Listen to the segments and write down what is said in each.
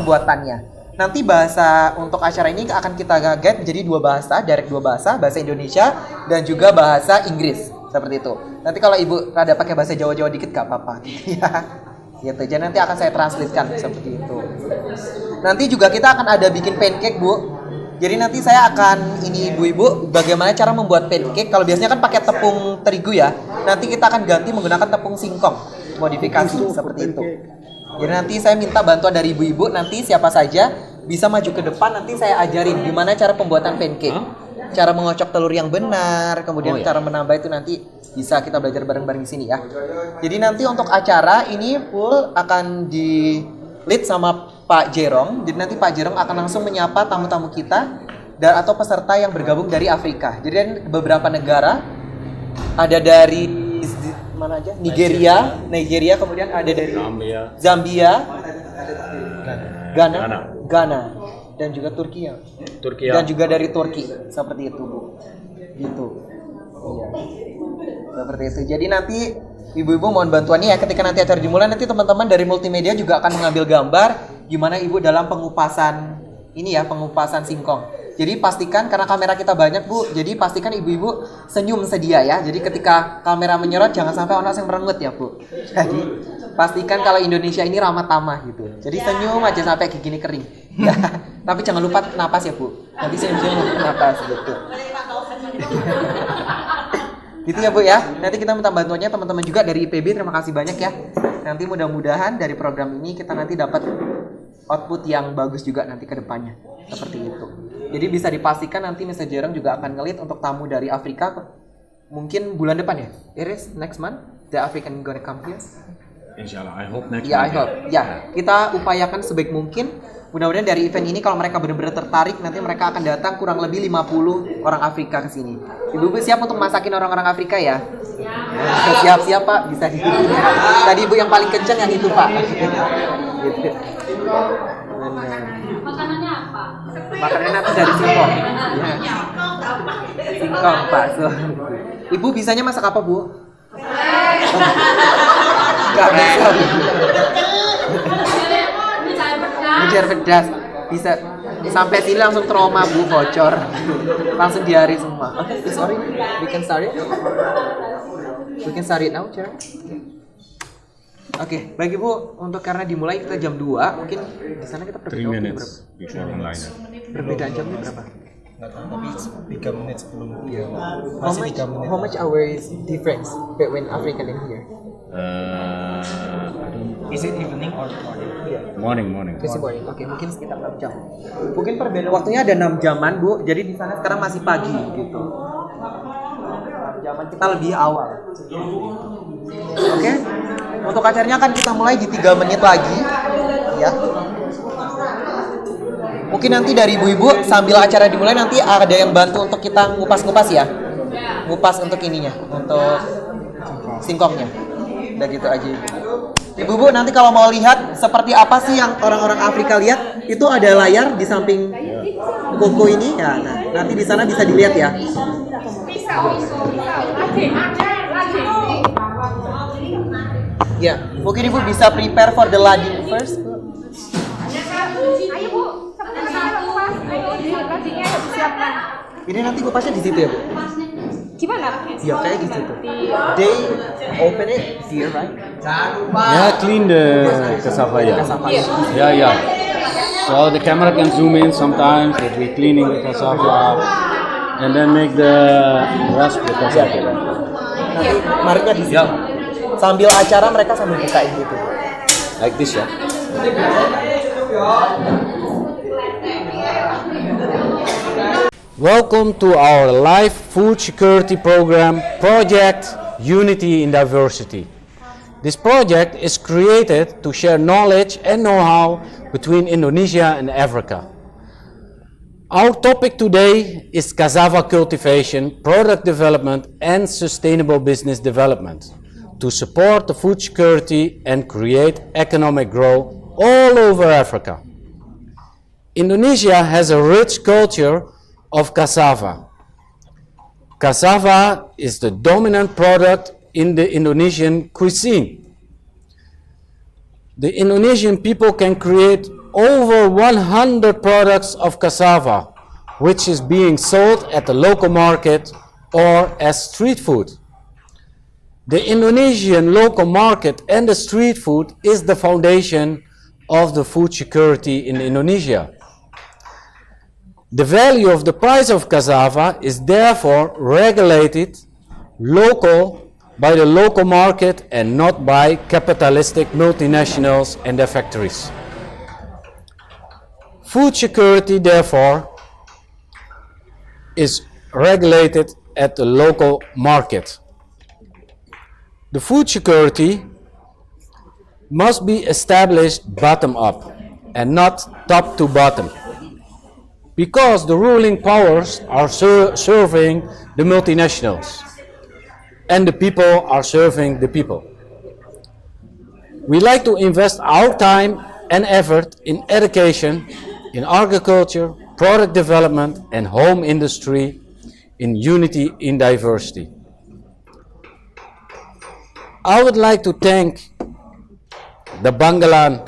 pembuatannya. Nanti bahasa untuk acara ini akan kita guide menjadi dua bahasa, direct dua bahasa Indonesia dan juga bahasa Inggris, seperti itu. Nanti kalau Ibu rada pakai bahasa Jawa-Jawa dikit gak apa-apa, ya. Gitu. Jadi nanti akan saya translatekan seperti itu. Nanti juga kita akan ada bikin pancake, Bu. Jadi nanti saya akan ibu-ibu bagaimana cara membuat pancake. Kalau biasanya kan pakai tepung terigu ya. Nanti kita akan ganti menggunakan tepung singkong, modifikasi seperti itu. Jadi nanti saya minta bantuan dari ibu-ibu, nanti siapa saja bisa maju ke depan, nanti saya ajarin gimana cara pembuatan pancake. Cara mengocok telur yang benar, kemudian cara menambah itu nanti bisa kita belajar bareng-bareng di sini ya. Jadi nanti untuk acara ini full akan di lead sama Pak Jerong. Jadi nanti Pak Jerong akan langsung menyapa tamu-tamu kita dan atau peserta yang bergabung dari Afrika. Jadi ada beberapa negara, ada dari mana aja? Nigeria, kemudian ada dari Zambia, Ghana, dan juga Turki. Dan juga dari Turki, seperti itu, Bu. Gitu. Iya. Seperti itu. Jadi nanti ibu-ibu mohon bantuannya ya ketika nanti acara dimulai, nanti teman-teman dari multimedia juga akan mengambil gambar gimana Ibu dalam pengupasan ini ya, pengupasan singkong. Jadi pastikan, karena kamera kita banyak, Bu, jadi pastikan ibu-ibu senyum sedia ya. Jadi ketika kamera menyorot jangan sampai orang yang merengut ya, Bu. Jadi pastikan kalau Indonesia ini ramah tamah gitu. Jadi senyum aja sampai gigi ini kering. Ya. Tapi jangan lupa napas ya, Bu. Nanti senyum-senyum napas gitu. Gitu ya, Bu ya. Nanti kita minta bantuannya teman-teman juga dari IPB. Terima kasih banyak ya. Nanti mudah-mudahan dari program ini kita nanti dapat output yang bagus juga nanti ke depannya. Seperti itu. Jadi bisa dipastikan nanti Mr. Jerong juga akan ngelit untuk tamu dari Afrika mungkin bulan depan ya. Iris next month the African gonna come here. Inshallah, I hope next month. I hope. Ya, kita upayakan sebaik mungkin. Mudah-mudahan dari event ini kalau mereka benar-benar tertarik, nanti mereka akan datang kurang lebih 50 orang Afrika ke sini. Ibu siap untuk masakin orang-orang Afrika ya? Siap-siap, Pak. Bisa di. Tadi Ibu yang paling kencang yang itu, Pak. Gitu. Makanannya apa? Makanannya nanti dari singkong. Ya. Singkong, Pak. So, Ibu bisanya masak apa, Bu? Gak bisa. Ngejar pedas. Bisa sampai sini langsung trauma, Bu, bocor. Langsung diare semua. Oke, sorry. We can start it. We can start it now, Chair. Oke, baik Ibu, untuk karena dimulai kita jam 2, mungkin di sana kita berbeda 3 minutes before online. Perbedaan jamnya berapa? Tapi 3 menit sebelum dia. How much hours difference between African and here? Is it evening or morning? Morning. Masih morning. Oke, mungkin sekitar 6 jam. Mungkin perbedaan waktunya ada 6 jaman, Bu. Jadi di sana sekarang masih pagi gitu. 6 jaman kita lebih awal. Oke. Untuk acaranya akan kita mulai di 3 menit lagi. Ya. Mungkin nanti dari ibu-ibu sambil acara dimulai nanti ada yang bantu untuk kita ngupas-ngupas ya. Ngupas untuk ininya, untuk singkongnya. Udah gitu aja. Ibu-ibu nanti kalau mau lihat seperti apa sih yang orang-orang Afrika lihat, itu ada layar di samping koko ini ya. Nah, nanti di sana bisa dilihat ya. Ya, mungkin Ibu bisa prepare for the lading first. Ayo Bu, ladingnya disiapkan. Ini nanti kupasnya di situ ya, Bu? Gimana? Ya, kayak di situ. They open it here, right? Yeah, clean the cassava. Yeah. So the camera can zoom in sometimes if we're cleaning the cassava and then make the rasp the cassava. Nanti mariknya di sini. Sambil acara mereka sambil bukain gitu. Like this, ya. Welcome to our live food security program, Project Unity in Diversity. This project is created to share knowledge and know-how between Indonesia and Africa. Our topic today is cassava cultivation, product development, and sustainable business development to support the food security and create economic growth all over Africa. Indonesia has a rich culture of cassava. Cassava is the dominant product in the Indonesian cuisine. The Indonesian people can create over 100 products of cassava, which is being sold at the local market or as street food. The Indonesian local market and the street food is the foundation of the food security in Indonesia. The value of the price of cassava is therefore regulated local by the local market and not by capitalistic multinationals and their factories. Food security, therefore, is regulated at the local market. The food security must be established bottom up and not top to bottom, because the ruling powers are serving the multinationals and the people are serving the people. We like to invest our time and effort in education, in agriculture, product development and home industry, in unity in diversity. I would like to thank the Banglalan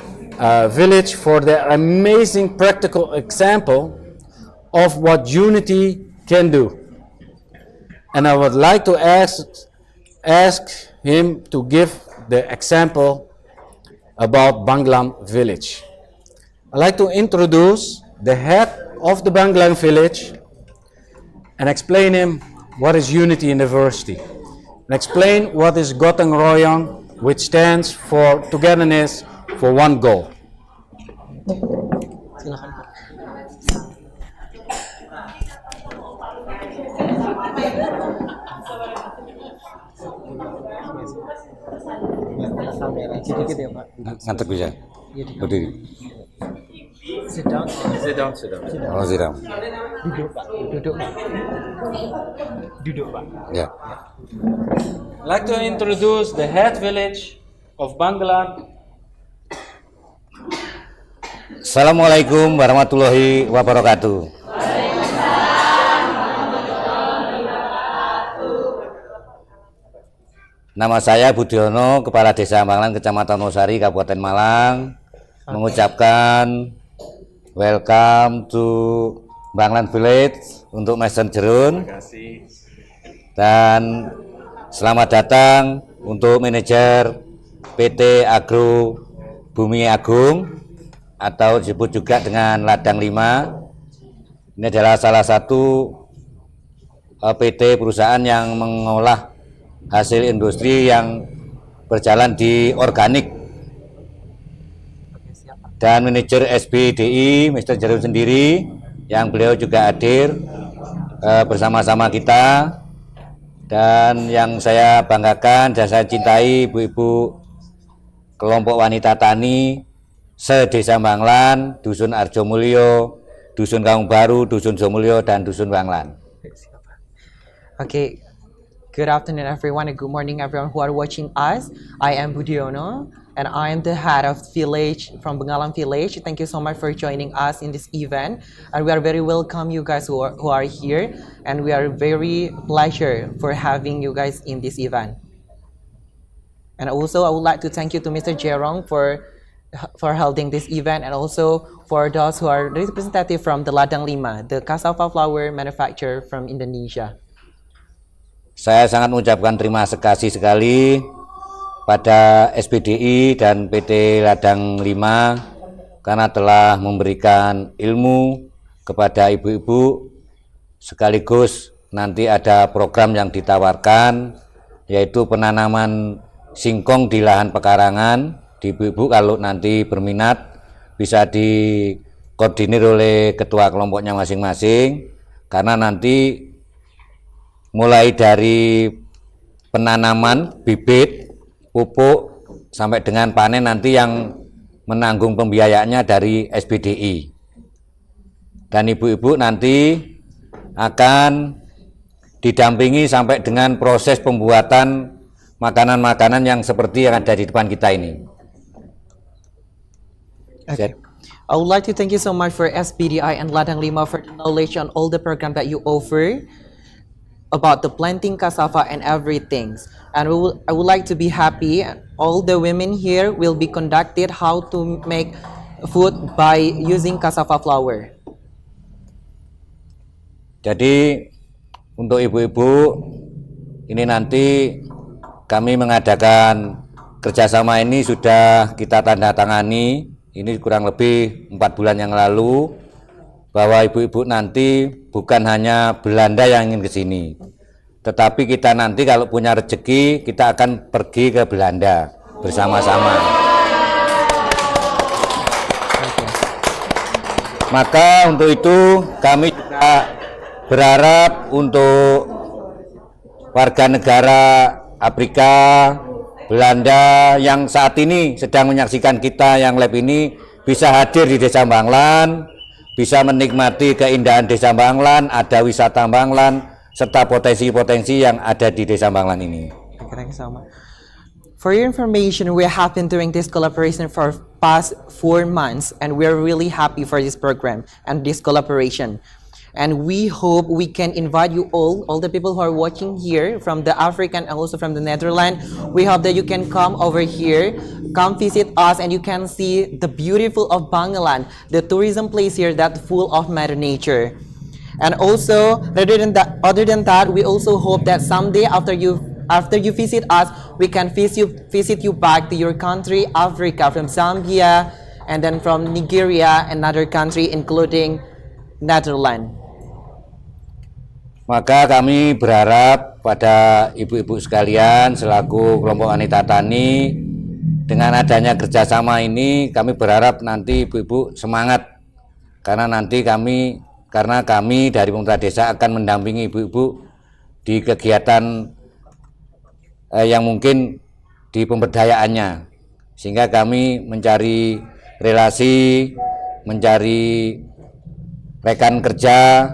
village for their amazing practical example of what unity can do. And I would like to ask him to give the example about Banglalan village. I'd like to introduce the head of the Banglalan village and explain him what is unity in diversity. And explain what is Gotong Royong, which stands for togetherness for one goal. Sedikit ya Pak. Ngantuk bisa? Berdiri. Sit down. Oh, sit down. Duduk Pak. Duduk Pak. Ya. I'd like to introduce the head village of Banglalan. Assalamualaikum warahmatullahi wabarakatuh. Nama saya Budiono, Kepala Desa Banglalan, Kecamatan Osari, Kabupaten Malang, mengucapkan welcome to Banglalan Village untuk Maison Jerun. Dan selamat datang untuk manajer PT Agro Bumi Agung atau disebut juga dengan Ladang 5. Ini adalah salah satu PT perusahaan yang mengolah hasil industri yang berjalan di organik. Dan manajer SBDI Mr. Jerun sendiri yang beliau juga hadir bersama-sama kita. Dan yang saya banggakan dan saya cintai ibu-ibu kelompok wanita tani se-Desa Banglalan, Dusun Arjomulyo, Dusun Kaung Baru, Dusun Jomulyo, dan Dusun Banglalan. Okay, good afternoon everyone and good morning everyone who are watching us. I am Budiono and I am the head of village from Banglalan village. Thank you so much for joining us in this event, and we are very welcome you guys who are here, and we are very pleasure for having you guys in this event. And also I would like to thank you to Mr. Jerong for holding this event, and also for those who are representative from the Ladang 5, the cassava flour manufacturer from Indonesia. Saya sangat mengucapkan terima kasih sekali pada SBDI dan PT Ladang 5 karena telah memberikan ilmu kepada ibu-ibu, sekaligus nanti ada program yang ditawarkan yaitu penanaman singkong di lahan pekarangan. Di ibu-ibu kalau nanti berminat bisa dikoordinir oleh ketua kelompoknya masing-masing, karena nanti mulai dari penanaman bibit, pupuk sampai dengan panen nanti yang menanggung pembiayaannya dari SBDI. Dan ibu-ibu nanti akan didampingi sampai dengan proses pembuatan makanan-makanan yang seperti yang ada di depan kita ini. Okay. I would like to thank you so much for SBDI and Ladang 5 for the knowledge on all the program that you offer about the planting cassava and everything. And I would like to be happy. All the women here will be conducted how to make food by using cassava flour. Jadi untuk ibu-ibu ini nanti kami mengadakan kerjasama ini sudah kita tanda tangani. Ini kurang lebih 4 bulan yang lalu, bahwa ibu-ibu nanti bukan hanya Belanda yang ingin ke sini, tetapi kita nanti kalau punya rezeki kita akan pergi ke Belanda bersama-sama. Maka untuk itu kami juga berharap untuk warga negara Afrika, Belanda yang saat ini sedang menyaksikan kita yang lab ini bisa hadir di Desa Banglan, bisa menikmati keindahan Desa Banglan, ada wisata Banglan, serta potensi-potensi yang ada di Desa Banglan ini. Okay, thank you so much. For your information, we have been doing this collaboration for past 4 months, and we're really happy for this program and this collaboration. And we hope we can invite you all the people who are watching here from the African and also from the Netherlands. We hope that you can come over here, come visit us, and you can see the beautiful of Bangalan, the tourism place here that's full of Mother Nature. And also, other than that, we also hope that someday after you visit us, we can visit you back to your country, Africa, from Zambia, and then from Nigeria, another country, including Netherlands. Maka kami berharap pada ibu-ibu sekalian selaku kelompok wanita tani, dengan adanya kerjasama ini kami berharap nanti ibu-ibu semangat, karena kami dari pemerintah desa akan mendampingi ibu-ibu di kegiatan yang mungkin di pemberdayaannya, sehingga kami mencari relasi, mencari rekan kerja,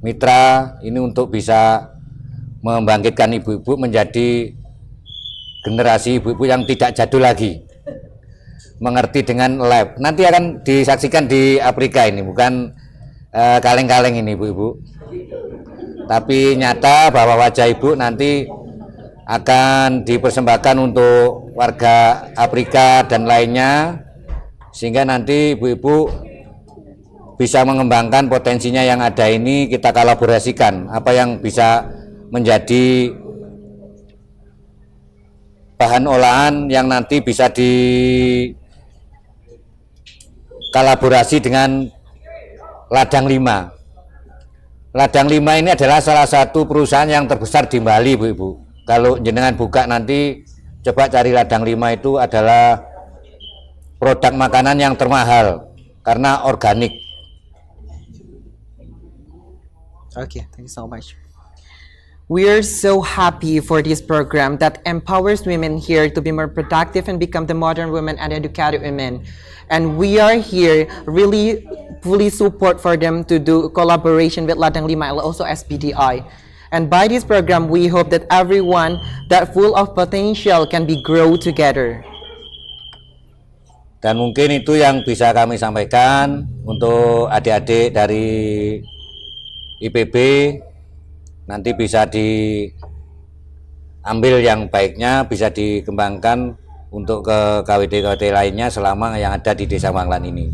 mitra ini untuk bisa membangkitkan ibu-ibu menjadi generasi ibu-ibu yang tidak jadul lagi, mengerti dengan lab. Nanti akan disaksikan di Afrika ini, bukan kaleng-kaleng ini ibu-ibu, tapi nyata bahwa wajah ibu nanti akan dipersembahkan untuk warga Afrika dan lainnya, sehingga nanti ibu-ibu bisa mengembangkan potensinya yang ada ini, kita kolaborasikan apa yang bisa menjadi bahan olahan yang nanti bisa dikolaborasi dengan Ladang 5. Ladang 5 ini adalah salah satu perusahaan yang terbesar di Bali, Bu-Ibu. Kalau jenengan buka nanti coba cari Ladang 5, itu adalah produk makanan yang termahal karena organik. Okay, thank you so much. We are so happy for this program that empowers women here to be more productive and become the modern women and educated women. And we are here really fully support for them to do collaboration with Ladang 5 and also SBDI. And by this program, we hope that everyone that full of potential can be grow together. Dan mungkin itu yang bisa kami sampaikan untuk adik-adik dari IPB, nanti bisa diambil yang baiknya, bisa dikembangkan untuk ke KWD-KWD lainnya selama yang ada di Desa Banglan ini.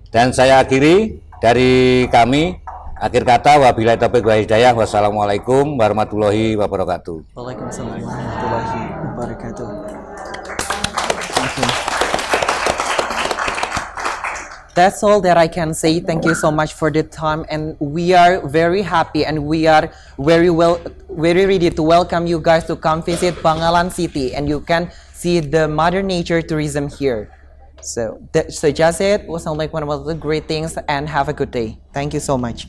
Dan saya akhiri dari kami, akhir kata wabillahi taufiq wal hidayah, wassalamualaikum warahmatullahi wabarakatuh. Waalaikumsalam warahmatullahi wabarakatuh. That's all that I can say. Thank you so much for the time, and we are very happy and we are very ready to welcome you guys to come visit Bangalan City, and you can see the Mother Nature tourism here. So just it was sound like one of the great things, and have a good day. Thank you so much.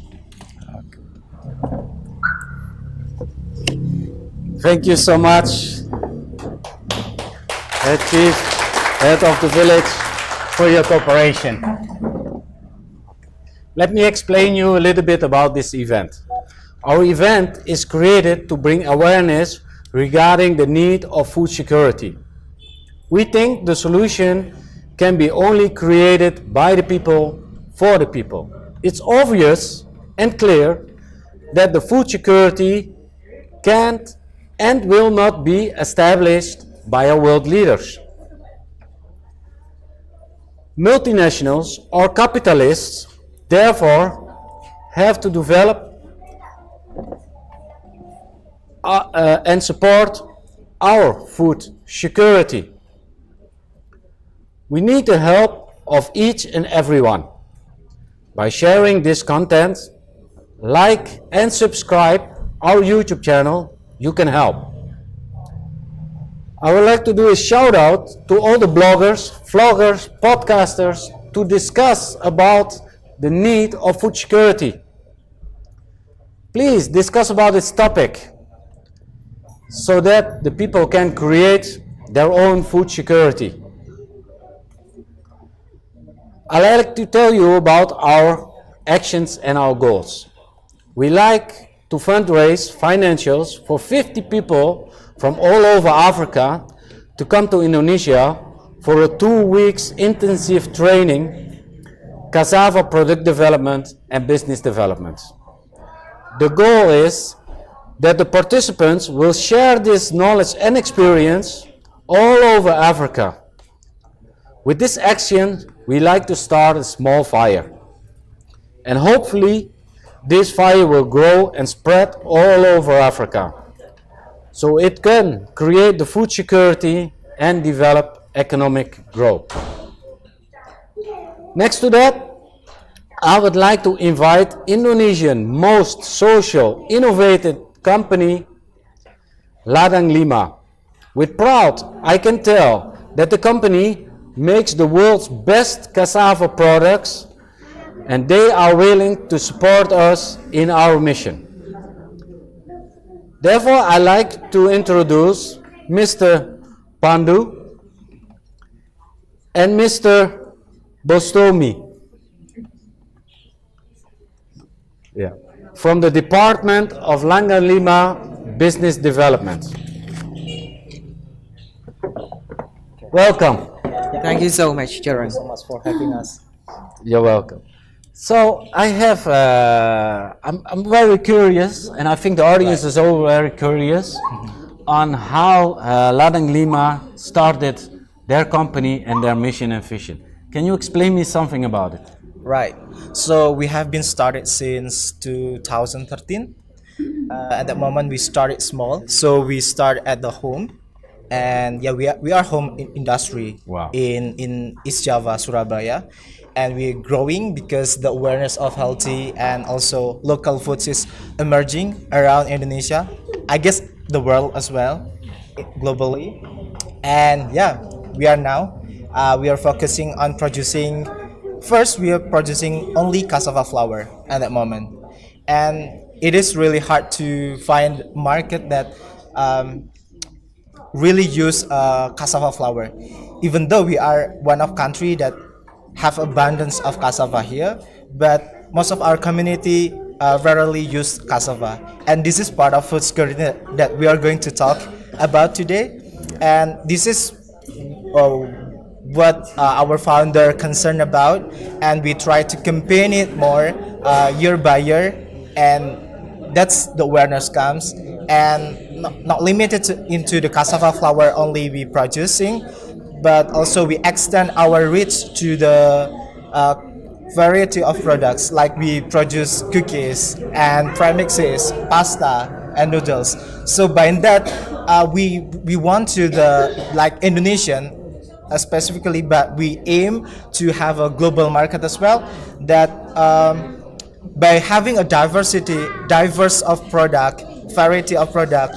Thank you so much, Head Chief, Head of the Village, for your cooperation. Let me explain you a little bit about this event. Our event is created to bring awareness regarding the need of food security. We think the solution can be only created by the people, for the people. It's obvious and clear that the food security can't and will not be established by our world leaders. multinationals or capitalists therefore have to develop and support our food security. We need the help of each and everyone. By sharing this content, like and subscribe our YouTube channel, you can help. I would like to do a shout out to all the bloggers, vloggers, podcasters to discuss about the need of food security. Please discuss about this topic so that the people can create their own food security. I'd like to tell you about our actions and our goals. We like to fundraise financials for 50 people from all over Africa to come to Indonesia for a 2 weeks intensive training, cassava product development and business development. The goal is that the participants will share this knowledge and experience all over Africa. With this action, we like to start a small fire. And hopefully, this fire will grow and spread all over Africa. So it can create the food security and develop economic growth. Next to that, I would like to invite Indonesian most social, innovative company, Ladang Lima. With proud, I can tell that the company makes the world's best cassava products and they are willing to support us in our mission. Therefore, I like to introduce Mr. Pandu and Mr. Bostomi. From the Department of Ladang Lima Business Development. Welcome. Thank you so much, Jaron. So much for having us. You're welcome. So I have, I'm very curious, and I think the audience is all very curious on how Ladang Lima started their company and their mission and vision. Can you explain me something about it? Right. So we have been started since 2013. At that moment, we started small. So we start at the home. And yeah, we are home in industry. Wow. in East Java, Surabaya. And we're growing because the awareness of healthy and also local foods is emerging around Indonesia. I guess the world as well, globally. And yeah, we are focusing on producing. First, we are producing only cassava flour at that moment. And it is really hard to find market that really use cassava flour, even though we are one of country that have abundance of cassava here, but most of our community rarely use cassava, and this is part of food security that we are going to talk about today. And this is what our founder concerned about, and we try to campaign it more year by year, and that's the awareness comes. And not limited into the cassava flour only we producing, but also we extend our reach to the variety of products, like we produce cookies and premixes, pasta and noodles. So by that we want to the like Indonesian specifically, but we aim to have a global market as well, that by having a diverse of product, variety of product,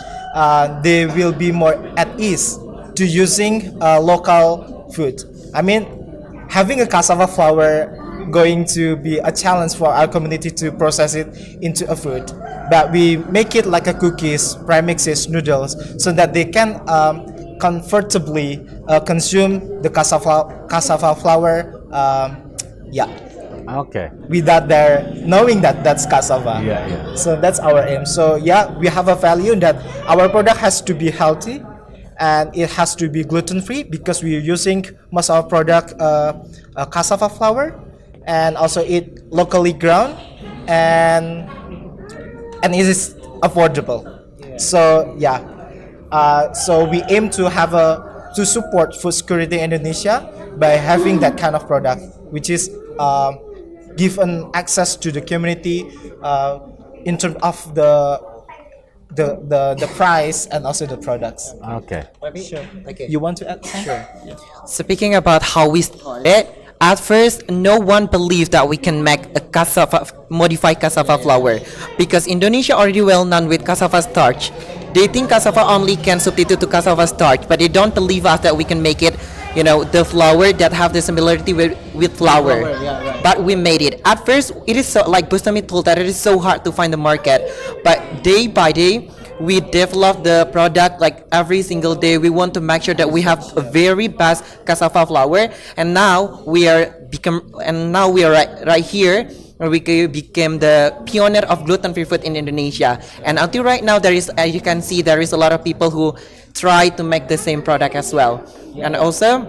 they will be more at ease to using local food. I mean, having a cassava flour going to be a challenge for our community to process it into a food, but we make it like a cookies, premixes, noodles, so that they can comfortably consume the cassava flour. Okay. Without their knowing that that's cassava. Yeah. So that's our aim. So yeah, we have a value that our product has to be healthy and it has to be gluten-free, because we're using most of our product cassava flour, and also it locally ground, and it is affordable. So yeah, so we aim to have to support food security in Indonesia by having that kind of product, which is give an access to the community in terms of the price and also the products. Okay. Sure. Okay. You want to add? Sure. Speaking about how we started, at first, no one believed that we can make a modified cassava flour, because Indonesia already well known with cassava starch. They think cassava only can substitute to cassava starch, but they don't believe us that we can make it, the flour that have the similarity with flour. But we made it. At first, it is so, like Bustami told, that it is so hard to find the market. But day by day, we develop the product like every single day. We want to make sure that we have a very best cassava flour, and now we are right here. We became the pioneer of gluten-free food in Indonesia. And until right now, there is, as you can see, there is a lot of people who try to make the same product as well. And also,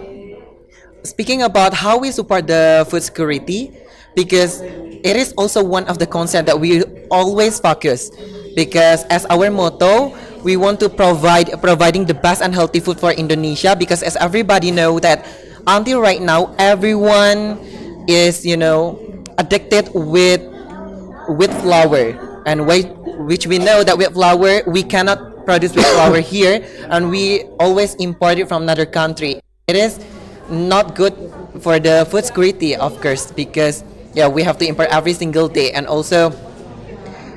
speaking about how we support the food security, because it is also one of the concepts that we always focus. Because as our motto, we want to providing the best and healthy food for Indonesia. Because as everybody know that until right now, everyone is addicted with flour, and which we know that with flour we cannot produce with flour here, and we always import it from another country. It is not good for the food security, of course, because we have to import every single day, and also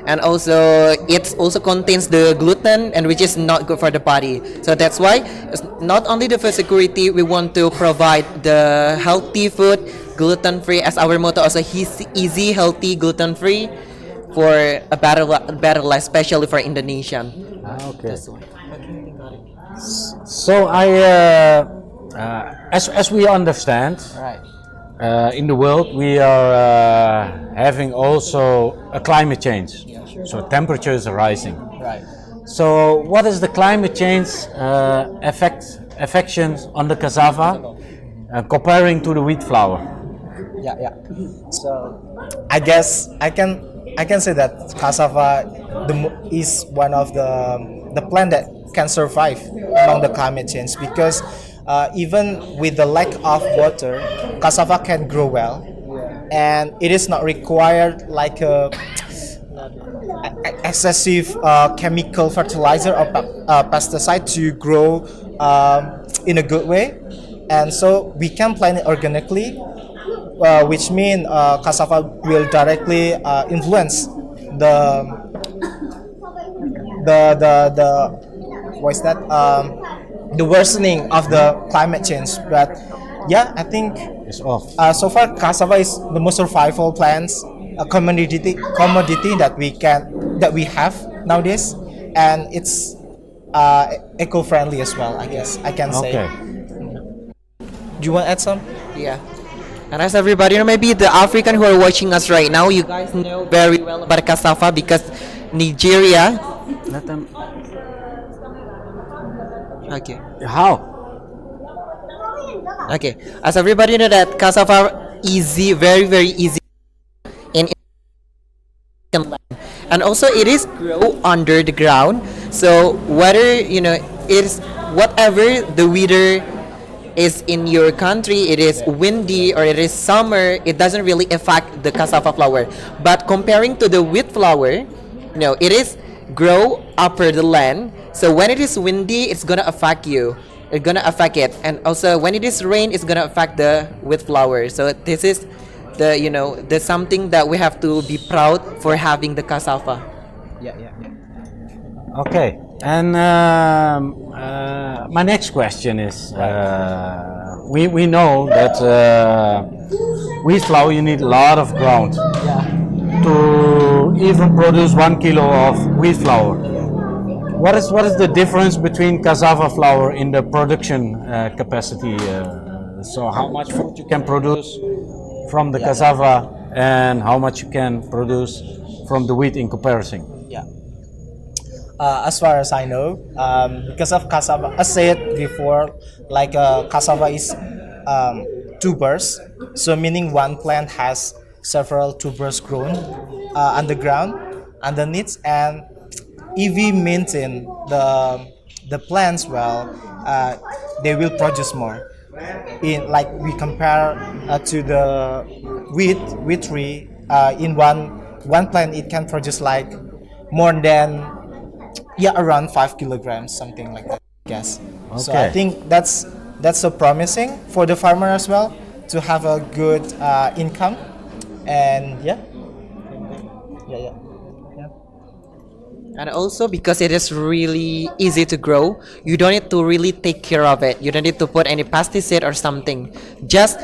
it also contains the gluten, and which is not good for the body. So that's why it's not only the food security, we want to provide the healthy food, gluten-free as our motto, also easy, healthy, gluten-free for a better life, especially for Indonesian. Okay. So as we understand, in the world we are having also a climate change. So temperatures are rising. Right. So what is the climate change affections on the cassava comparing to the wheat flour? Yeah. So I guess I can say that cassava is one of the plant that can survive among the climate change, because even with the lack of water, cassava can grow well, and it is not required like a excessive chemical fertilizer or pesticide to grow in a good way, and so we can plant it organically, which means cassava will directly influence the what's that the worsening of the climate change. But yeah, I think It's off. so far cassava is the most survival plants, a commodity that we have nowadays, and it's eco-friendly as well, I guess I can say. Okay. Do you want to add some? Yeah. And as everybody know, maybe the African who are watching us right now, you guys know very well about cassava, because Nigeria. Let them. Okay. How? Okay. As everybody know that cassava easy, very very easy in land, and also it is grow under the ground. So whether it is whatever the weather is in your country, it is windy or it is summer, it doesn't really affect the cassava flour. But comparing to the wheat flour, it is grow upper the land. So when it is windy, it's gonna affect you. It's gonna affect it, and also when it is rain, it's gonna affect the wheat flour. So this is the something that we have to be proud for having the cassava. Yeah. Okay. And my next question is, we know that wheat flour you need a lot of ground to even produce 1 kilo of wheat flour. What is the difference between cassava flour in the production capacity? So how much food you can produce from the cassava and how much you can produce from the wheat in comparison? Yeah. As far as I know, because of cassava, as said before, like cassava is tubers, so meaning one plant has several tubers grown underground, underneath, and if we maintain the plants well, they will produce more. in like we compare to the wheat tree, in one plant it can produce like more than around 5 kilograms, something like that, I guess. So I Okay. think that's so promising for the farmer as well to have a good income, and yeah. And also because it is really easy to grow, you don't need to really take care of it. You don't need to put any pesticide or something. Just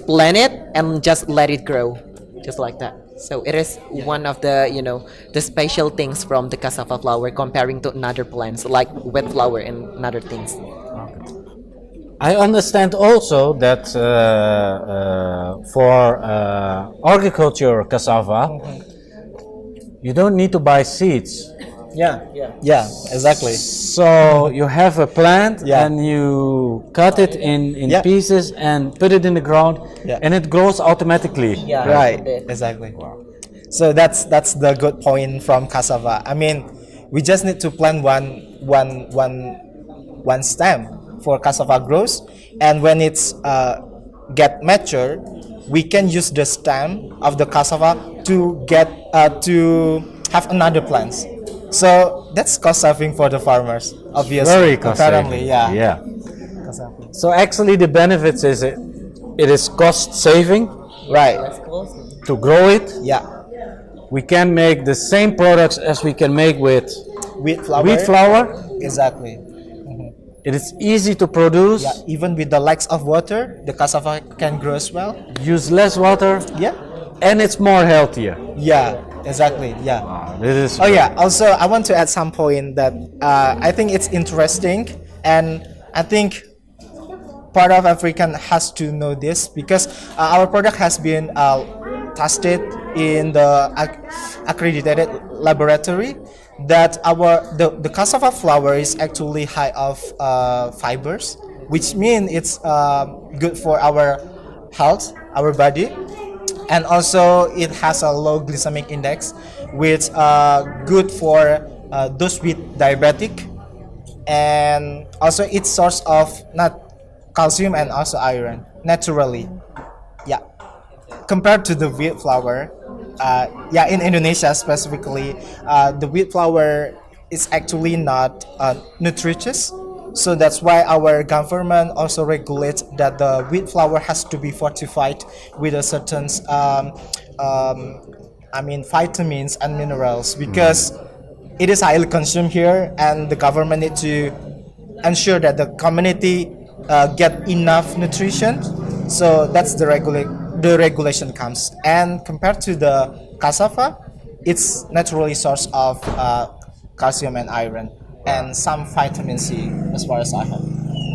plant it and just let it grow, just like that. So it is one of the the special things from the cassava flower comparing to other plants like wet flower and other things. I understand also that for agriculture cassava, you don't need to buy seeds. Yeah, exactly. So you have a plant Yeah. and you cut it in Yeah. pieces and put it in the ground, Yeah. and it grows automatically. Yeah. Right, exactly. So that's the good point from cassava. I mean, we just need to plant one stem for cassava grows, and when it's get mature, we can use the stem of the cassava to get to have another plants. So that's cost saving for the farmers, obviously. Very cost Apparently, saving. yeah. Yeah. So actually, the benefits is it is cost saving Right. to grow it. Yeah. We can make the same products as we can make with Wheat flour. wheat flour. Exactly. It is easy to produce. Yeah. Even with the lacks of water, the cassava can grow as well. Use less water, Yeah. and it's more healthier. Yeah. Exactly. Yeah. This is Oh yeah. Also, I want to add some point that I think it's interesting, and I think part of African has to know this because our product has been tested in the accredited laboratory that the cassava flour is actually high of fibers, which means it's good for our health, our body. And also it has a low glycemic index, which good for those with diabetic, and also it's source of not calcium and also iron naturally. Yeah, compared to the wheat flour, in Indonesia specifically, the wheat flour is actually not nutritious. So that's why our government also regulates that the wheat flour has to be fortified with a certain, vitamins and minerals because it is highly consumed here, and the government need to ensure that the community get enough nutrition. So that's the regulation comes. And compared to the cassava, it's naturally source of calcium and iron, and some vitamin C as far as I have.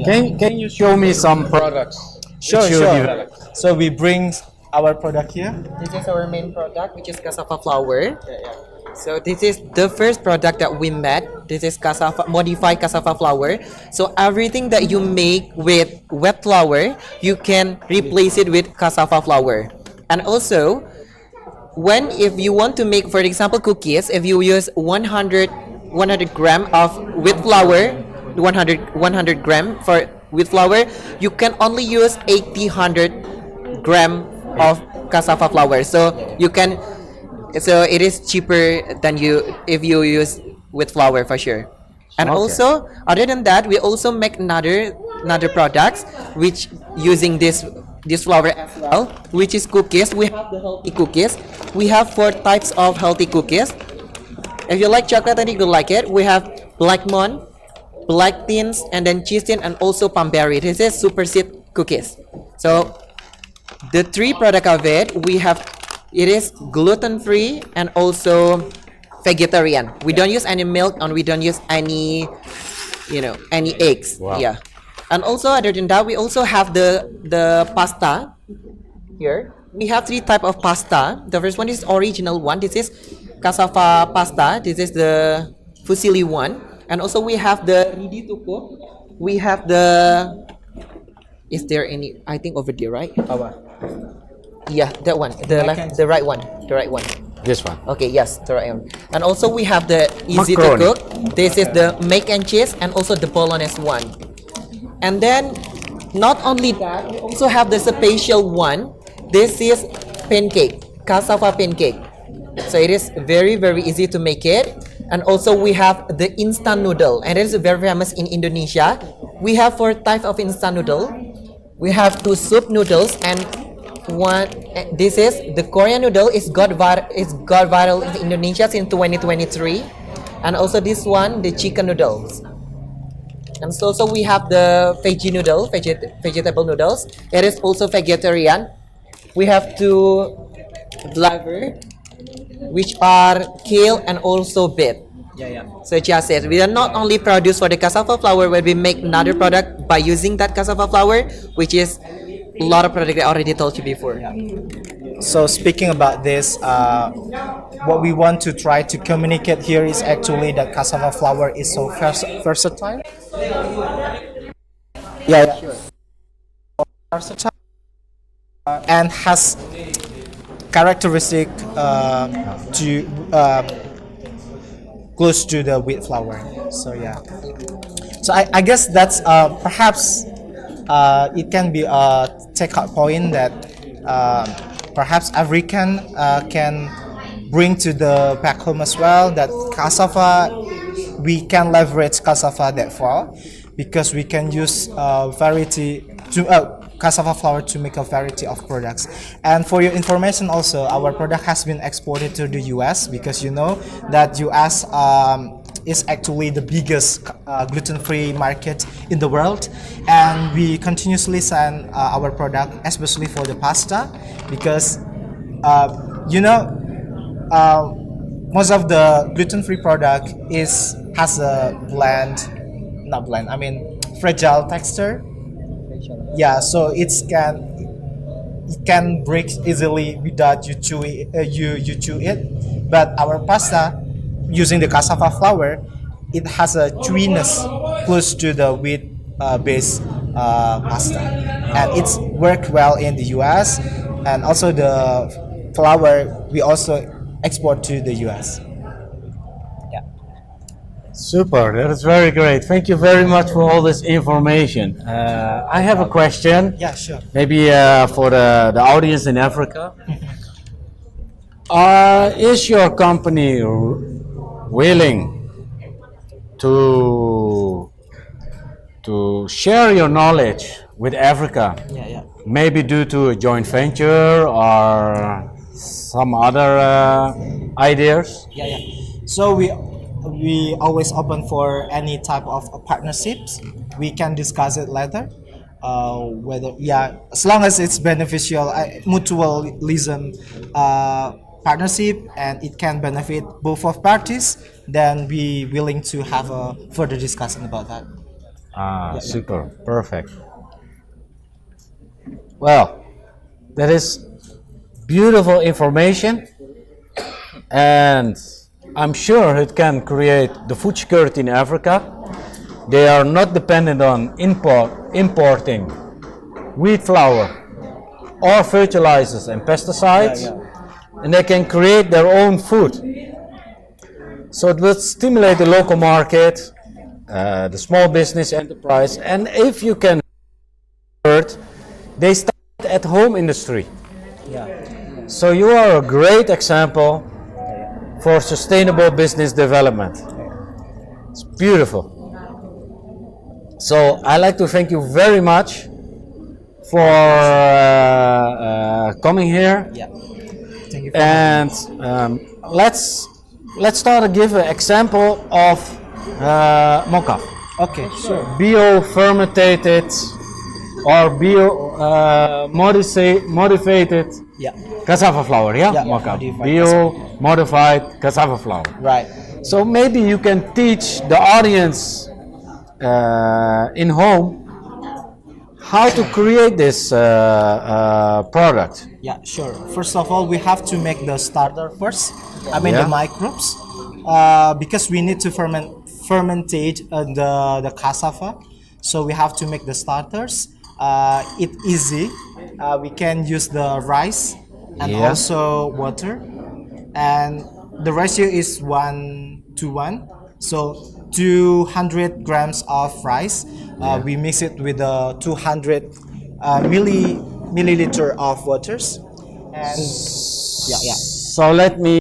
Can you show me some products? Sure, which you sure. developed? So we bring our product here. This is our main product, which is cassava flour. So this is the first product that we made. This is modified cassava flour. So everything that you make with wet flour, you can replace it with cassava flour. And also, if you want to make, for example, cookies, if you use 100 gram of wheat flour, 100 gram for wheat flour, you can only use 100 gram of cassava flour. So it is cheaper than if you use wheat flour for sure. And Okay. also, other than that, we also make another products which using this flour as well, which is cookies. We have the healthy cookies. We have 4 types of healthy cookies. If you like chocolate and you like it, we have black mon, black tins, and then cheese tin, and also pamberry. This is super seed cookies. So the 3 product of it, it is gluten free and also vegetarian. We don't use any milk and we don't use any eggs. Wow. Yeah. And also other than that, we also have the pasta here. We have 3 type of pasta. The first one is original one. This is cassava pasta. This is the fusilli one. And also we have the ready to cook. We have is there any, I think over there, right? Yeah, that one. The right one. The right one. This one. Okay, yes, the right one. And also we have the easy Macaroni. to cook. This is the mac and cheese and also the bolognese one. And then Not only that, we also have the special one. This is pancake, cassava pancake. So it is very easy to make it. And also we have the instant noodle, and it is very famous in Indonesia. We have 4 types of instant noodle. We have 2 soup noodles and one. This is the Korean noodle. Is got viral in Indonesia since 2023, and also this one, the chicken noodles. And so also we have the veggie noodle, vegetable noodles. It is also vegetarian. We have 2 flavor, which are kale and also beet. So just it. We are not only produce for the cassava flour, but we make another product by using that cassava flour, which is a lot of product I already told you before. So speaking about this, what we want to try to communicate here is actually that cassava flour is so versatile. Sure. Versatile and has characteristic to close to the wheat flour. So yeah. So I guess that's perhaps it can be a take-out point that perhaps African can bring to the back home as well. That cassava, we can leverage cassava that far because we can use variety to cassava flour to make a variety of products. And for your information also, our product has been exported to the US because you know that US is actually the biggest gluten-free market in the world, and we continuously send our product, especially for the pasta, because you know most of the gluten-free product has a fragile texture. Yeah, so it can break easily without you chew it. But our pasta, using the cassava flour, it has a chewiness close to the wheat based pasta, and it's worked well in the US, and also the flour we also export to the US. Super, that is very great. Thank you very much for all this information. I have a question. Yeah, sure. Maybe for the audience in Africa. Is your company willing to share your knowledge with Africa? Yeah. Maybe due to a joint venture or some other ideas? Yeah. So we always open for any type of partnerships. We can discuss it later. Whether as long as it's beneficial, mutualism partnership, and it can benefit both of parties, then we willing to have a further discussion about that. Super, perfect. Well, that is beautiful information, and I'm sure it can create the food security in Africa. They are not dependent on importing wheat flour or fertilizers and pesticides, and they can create their own food. So it will stimulate the local market, the small business enterprise, and if you can, they start at home industry. So you are a great example for sustainable business development. It's beautiful. So I'd like to thank you very much for coming here. Thank you. And let's start to give an example of mocha. Okay, sure. Bio-fermented or bio-modified cassava flour, mocha. Bio-modified cassava flour. Right. So maybe you can teach the audience in home how to create this product. Yeah, sure. First of all, we have to make the starter first. The microbes, because we need to fermentate the cassava. So we have to make the starters. It's easy. We can use the rice and also water, and the ratio is 1 to 1. So 200 grams of rice. We mix it with 200 milliliter of waters. And yeah. So let me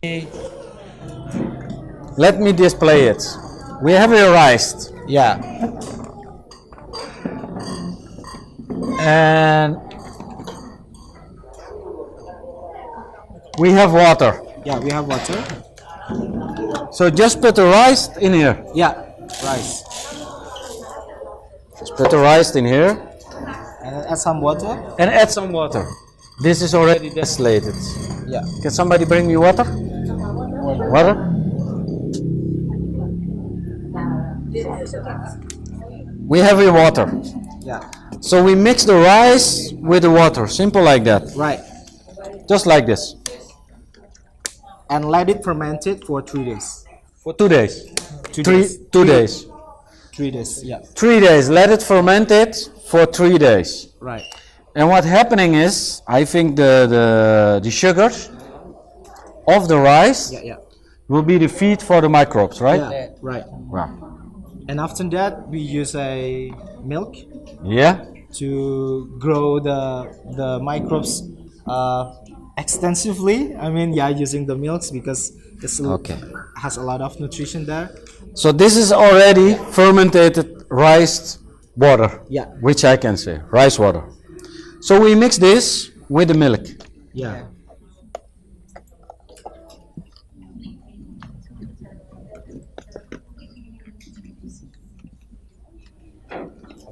display it. We have a rice Yeah. and we have water. Yeah, we have water. So just put the rice in here. Yeah, rice. Just put the rice in here And then add some water. and add some water. This is already distillated. Yeah. Can somebody bring me water? Water? We have your water. Yeah. So we mix the rice with the water. Simple like that. Right. Just like this. And let it ferment it for 3 days. For 2 days. 2 days. 2 days. 3 days. Yeah. 3 days. Let it ferment it for 3 days. Right. And what's happening is, I think the sugars of the rice Yeah. will be the feed for the microbes, right? Yeah. Right. Wow. And after that, we use a milk Yeah. to grow the microbes extensively. I mean, yeah, using the milks because it's Okay. has a lot of nutrition there. So this is already fermented rice water. Yeah. Which I can say, rice water. So we mix this with the milk. Yeah.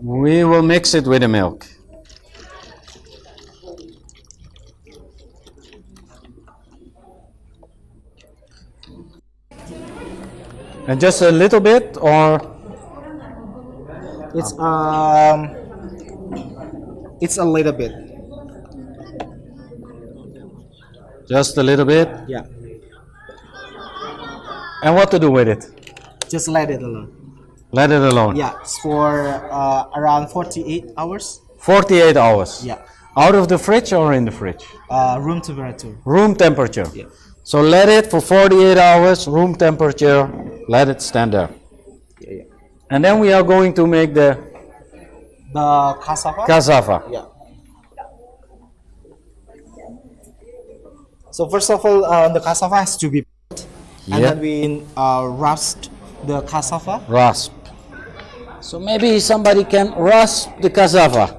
We will mix it with the milk. And just a little bit, or It's a little bit. just a little bit. Yeah. And what to do with it? Just let it alone. Let it alone. Yeah. It's for around 48 hours. 48 hours. Yeah. Out of the fridge or in the fridge? Room temperature. Room temperature. Yeah. So let it for 48 hours, room temperature, let it stand there. Yeah. And then we are going to make the The cassava. cassava. Yeah. So first of all, the cassava has to be put, and Yeah. then we roast the cassava. Rasp. So maybe somebody can rasp the cassava.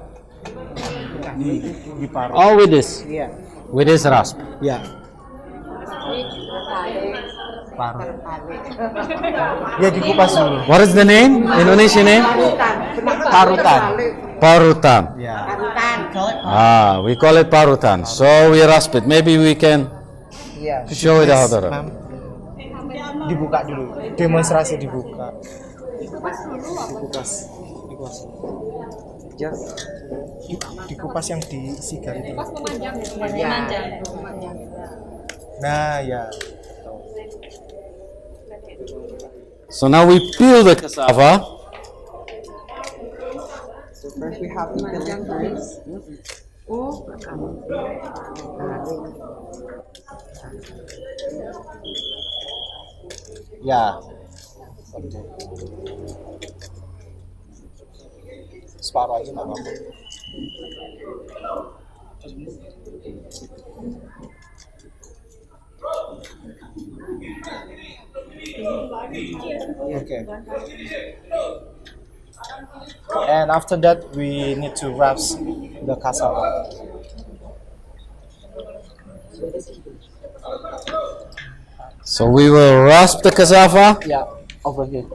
Or with this. Yeah. With this rasp. Yeah. Ya dikupas dulu. What is the name? Indonesian name? Parutan. Parutan. Yeah. Ah, we call it parutan. So we rasp it. Maybe we can show it how to do. Ma'am. Dibuka dulu. Demonstrasi dibuka. Dikupas. Dikupas. Dikupas yang disigar itu. Nah, ya. So now we peel the cassava. So first we have to peel it first. Ya. Separuh aja nggak apa-apa. Okay. And after that, we need to wrap the cassava. So we will rasp the cassava. Yeah, over here.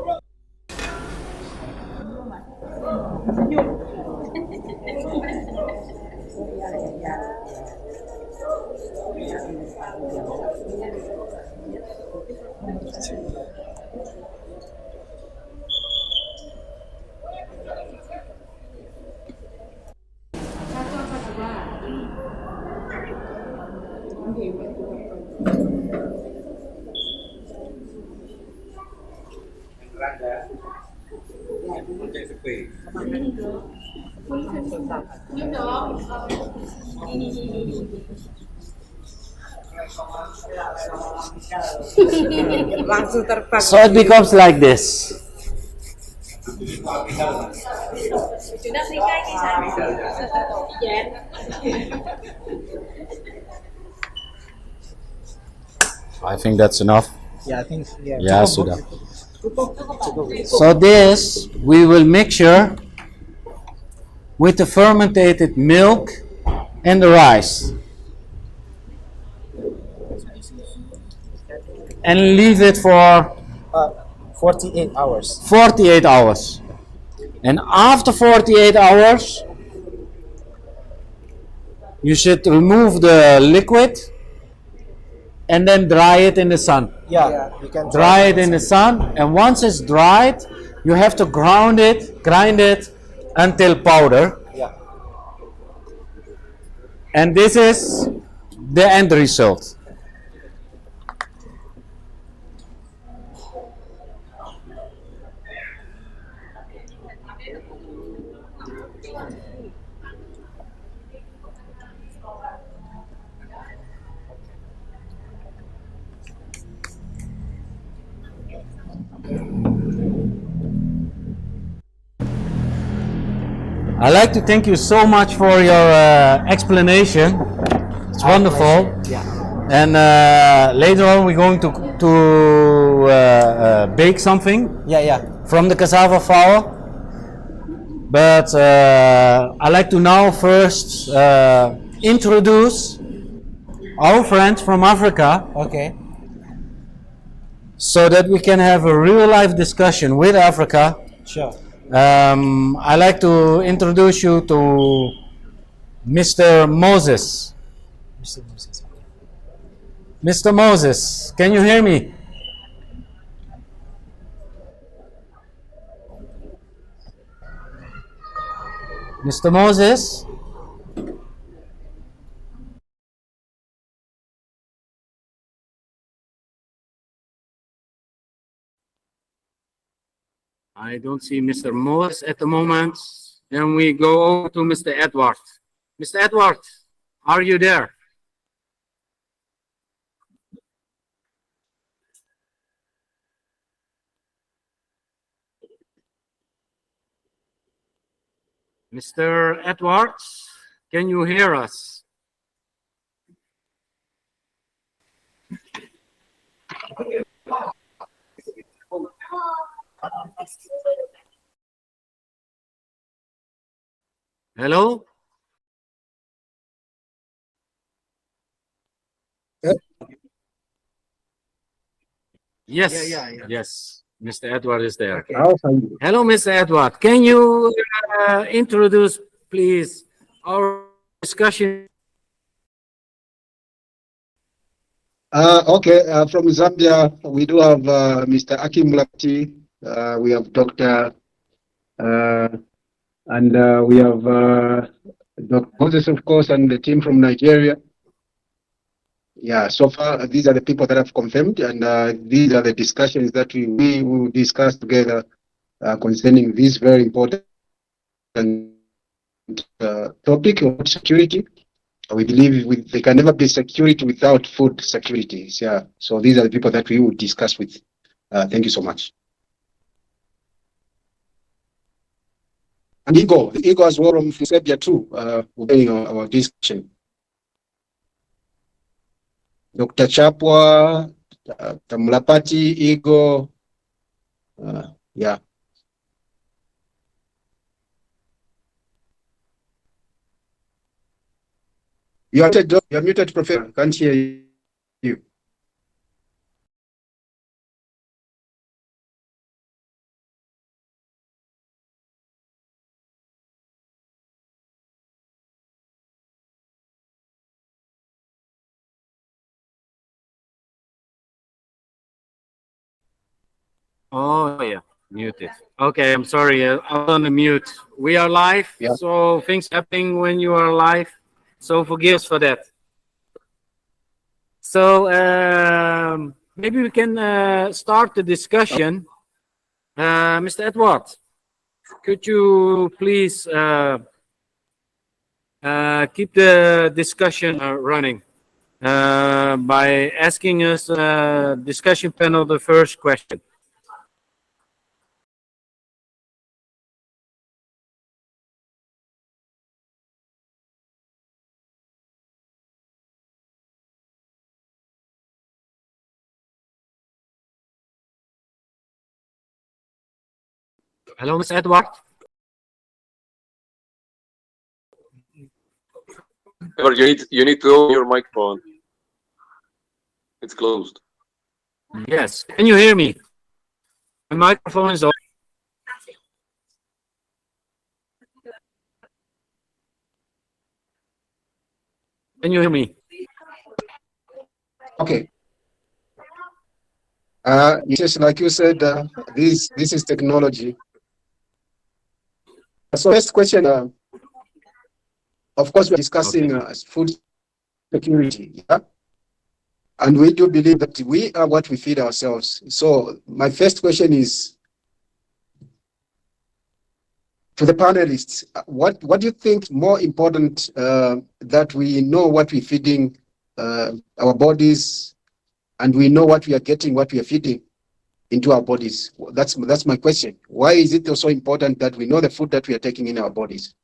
Langsung terbang. So it becomes like this. I think that's enough. Yeah, I think Ya, sudah. So this we will mixture with the fermented milk and the rice. And leave it for 48 hours. 48 hours. And after 48 hours, you should remove the liquid and then dry it in the sun. Yeah, you can Dry it in the sun, and once it's dried, you have to grind it until powder. Yeah. And this is the end result. I'd like to thank you so much for your explanation. It's wonderful. Yeah. And later on, we're going to bake something Yeah. from the cassava flour. But I'd like to now first introduce our friends from Africa Okay. so that we can have a real life discussion with Africa. Sure. I'd like to introduce you to Mr. Moses. Mr. Moses. Mr. Moses, can you hear me? Mr. Moses? I don't see Mr. Moses at the moment. Then we go over to Mr. Edward. Mr. Edward, are you there? Mr. Edwards, can you hear us? Hello? Yes. Yes. Mr. Edward is there. Hello, Mr. Edward. Can you introduce, please, our discussion? Okay, from Zambia, we do have Mr. Akim Mulati, we have Dr. And we have Dr. Moses, of course, and the team from Nigeria. Yeah, so far, these are the people that have confirmed, and these are the discussions that we will discuss together concerning this very important topic of security. We believe there can never be security without food security. Yeah, so these are the people that we will discuss with. Thank you so much. And Igor as well from Serbia too, will be our discussion. Dr. Chapwa, Tamlapati, Igor, yeah. You are muted, Professor. Can't hear you. Oh, yeah, muted. Okay, I'm sorry. I was on the mute. We are live, Yeah. so things happening when you are live. So forgive us for that. So maybe we can start the discussion. Mr. Edward, could you please keep the discussion running by asking us discussion panel the first question? Hello, Miss Edward. Edward, you need to open your microphone. It's closed. Yes. Can you hear me? My microphone is on. Can you hear me? Okay. Yes, like you said, this is technology. So first question, of course, we're discussing food security, yeah? And we do believe that we are what we feed ourselves. So my first question is to the panelists, what do you think more important that we know what we're feeding our bodies, and we know what we are getting, what we are feeding into our bodies? That's my question. Why is it so important that we know the food that we are taking in our bodies?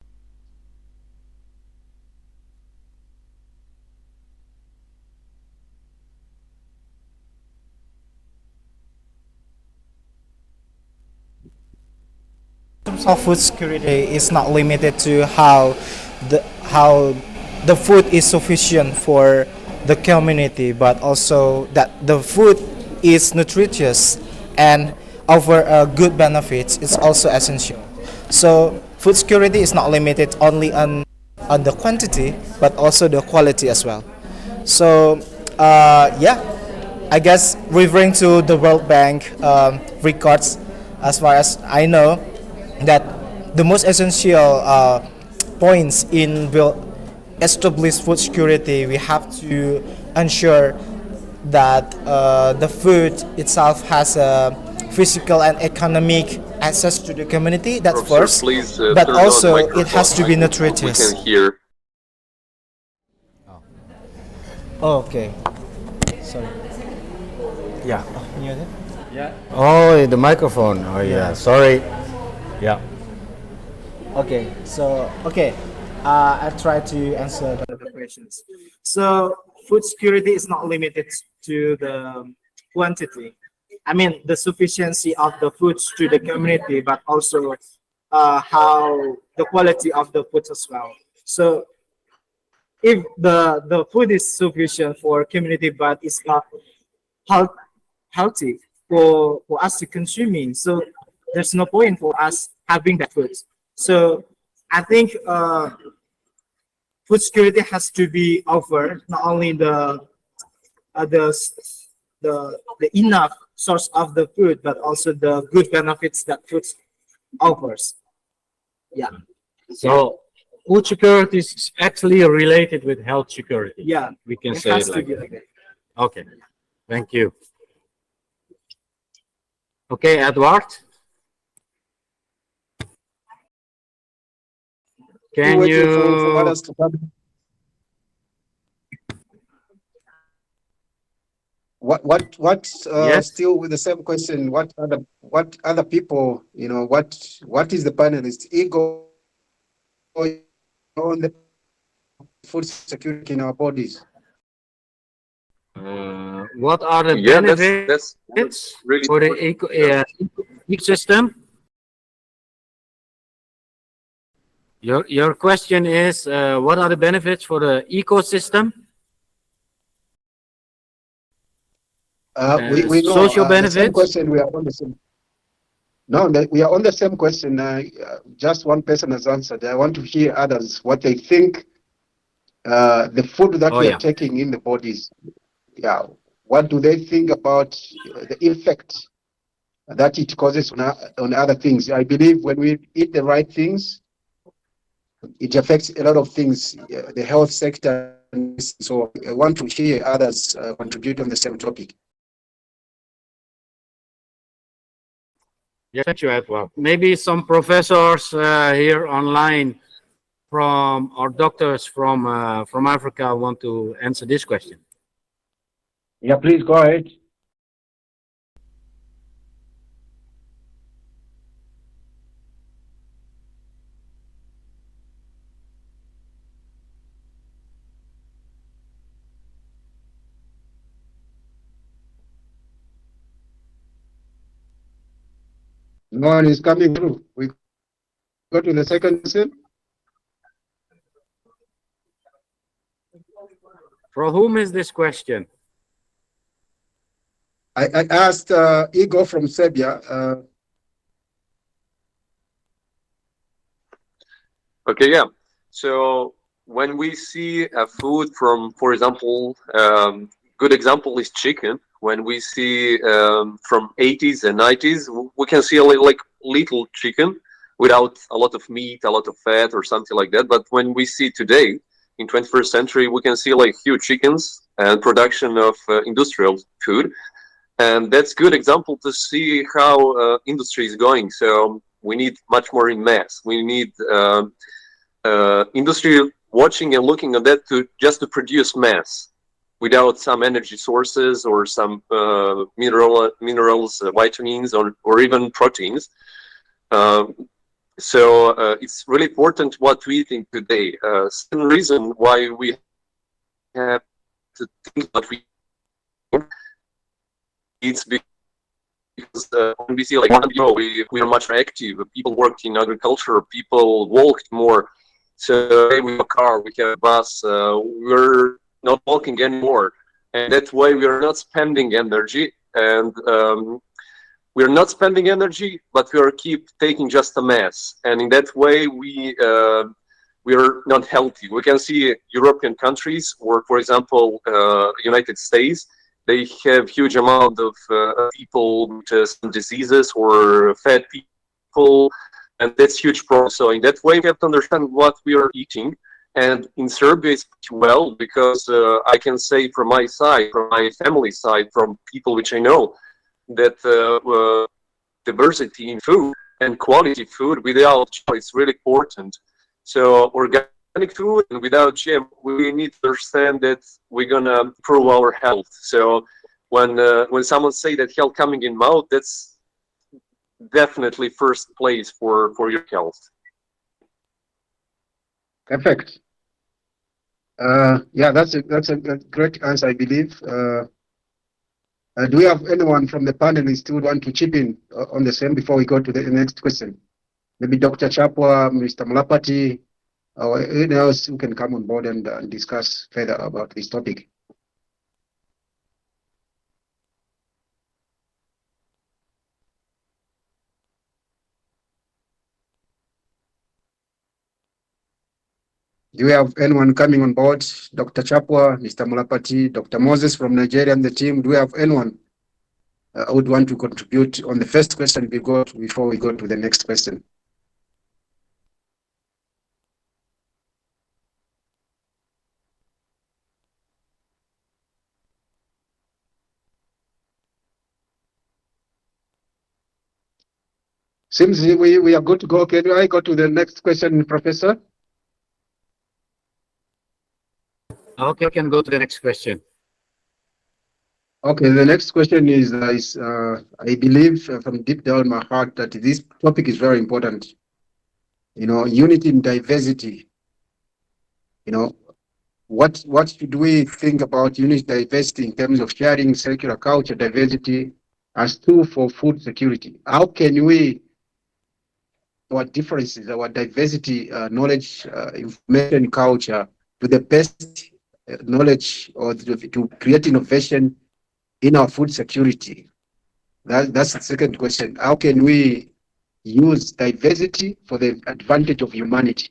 Of food security is not limited to how the food is sufficient for the community, but also that the food is nutritious and offer good benefits. It's also essential. So food security is not limited only on the quantity, but also the quality as well. So yeah, I guess referring to the World Bank records, as far as I know, that the most essential points in will establish food security, we have to ensure that the food itself has a physical and economic access to the community. That's Professor, first, please but turn on also the it microphone. has to be We nutritious. can hear. Okay, sorry. Yeah. Can you hear that? Yeah. Oh, the microphone. Oh, yeah. Sorry. Yeah. Okay, so I try to answer the questions. So food security is not limited to the quantity. I mean the sufficiency of the foods to the community, but also how the quality of the food as well. So if the food is sufficient for community, but it's not health, healthy for us to consuming, so there's no point for us having that food. So I think food security has to be offered, not only uh, the the enough source of the food, but also the good benefits that food offers. Yeah, So food security is actually related with health security. yeah, We can it say has it to like be that. like that. Okay. Thank you. Okay, Edward. Can Waiting for you? others to come. What Yes. still with the same question, what other people, what is the panelist ego on the food security in our bodies? What are the Yeah, that's benefits really for the important. Yeah. ecosystem? Your question is, what are the benefits for the ecosystem? We know Social the same benefits? question. We are on the same. No, we are on the same question. Just one person has answered. I want to hear others what they think. The food that Oh we are yeah. taking in the bodies. Yeah, what do they think about the effect that it causes on other things? I believe when we eat the right things, it affects a lot of things, the health sector. So I want to hear others contribute on the same topic. Yeah, thank you, Edward. Maybe some professors here online from or doctors from Africa want to answer this question. Yeah, please go ahead. No one is coming through. We go to the second question. For whom is this question? I asked Igor from Serbia. Okay, yeah. So when we see a food from, for example, good example is chicken. When we see from 80s and 90s, we can see like little chicken without a lot of meat, a lot of fat or something like that. But when we see today in 21st century, we can see like huge chickens and production of industrial food. And that's good example to see how industry is going. So we need much more in mass. We need industry watching and looking at that to just to produce mass without some energy sources or some minerals, vitamins, or even proteins. So it's really important what we think today. Some reason why we have to think what we it's because when we see like we are much more active. People worked in agriculture. People walked more. So we have a car, we have a bus. We're not walking anymore, and that way we are not spending energy. And we're not spending energy, but we are keep taking just a mass. And in that way, we are not healthy. We can see European countries, or for example, United States. They have huge amount of people with some diseases or fat people, and that's huge problem. So in that way, we have to understand what we are eating. And in Serbia, it's pretty well because I can say from my side, from my family side, from people which I know, that diversity in food and quality food without GM is really important. So organic food and without GM, we need to understand that we're gonna improve our health. So when someone say that health coming in mouth, that's definitely first place for your health. Perfect. Yeah, that's a great answer, I believe. Do we have anyone from the panelists who would want to chip in on the same before we go to the next question? Maybe Dr. Chapwa, Mr. Mlapati, or anyone else who can come on board and discuss further about this topic. Do we have anyone coming on board? Dr. Chapwa, Mr. Mulapati, Dr. Moses from Nigeria and the team. Do we have anyone who would want to contribute on the first question before we go to the next question? Seems we are good to go. Can I go to the next question, Professor? Okay, I can go to the next question. Okay, the next question is I believe from deep down my heart that this topic is very important. You know, unity in diversity. You know, what should we think about unity diversity in terms of sharing circular culture diversity as tool for food security? How can we our differences, our diversity, knowledge, information, culture to the best knowledge or to create innovation in our food security? That's the second question. How can we use diversity for the advantage of humanity?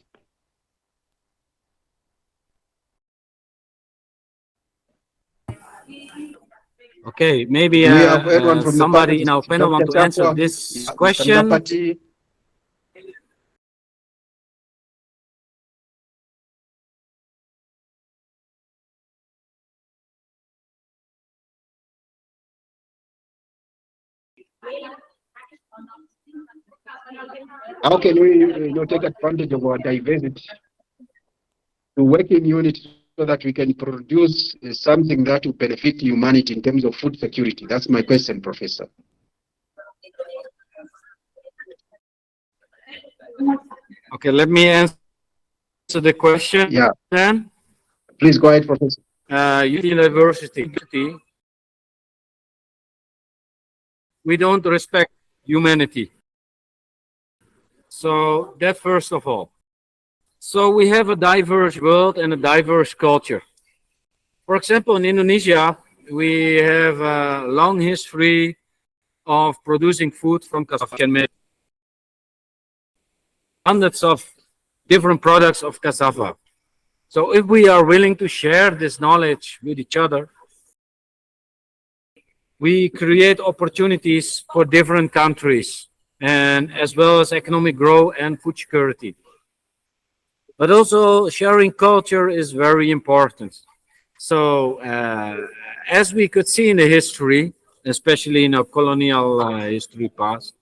Okay, maybe Do we have anyone from somebody the in our panel want to answer this question. Mr. How can we take advantage of our diversity to work in unity so that we can produce something that will benefit humanity in terms of food security? That's my question, Professor. Okay, let me answer the question. Yeah. Then, Please go ahead, Professor. University. We don't respect humanity. So that first of all. So we have a diverse world and a diverse culture. For example, in Indonesia, we have a long history of producing food from cassava, hundreds of different products of cassava. So if we are willing to share this knowledge with each other, we create opportunities for different countries and as well as economic growth and food security. But also sharing culture is very important. So as we could see in the history, especially in our colonial history past,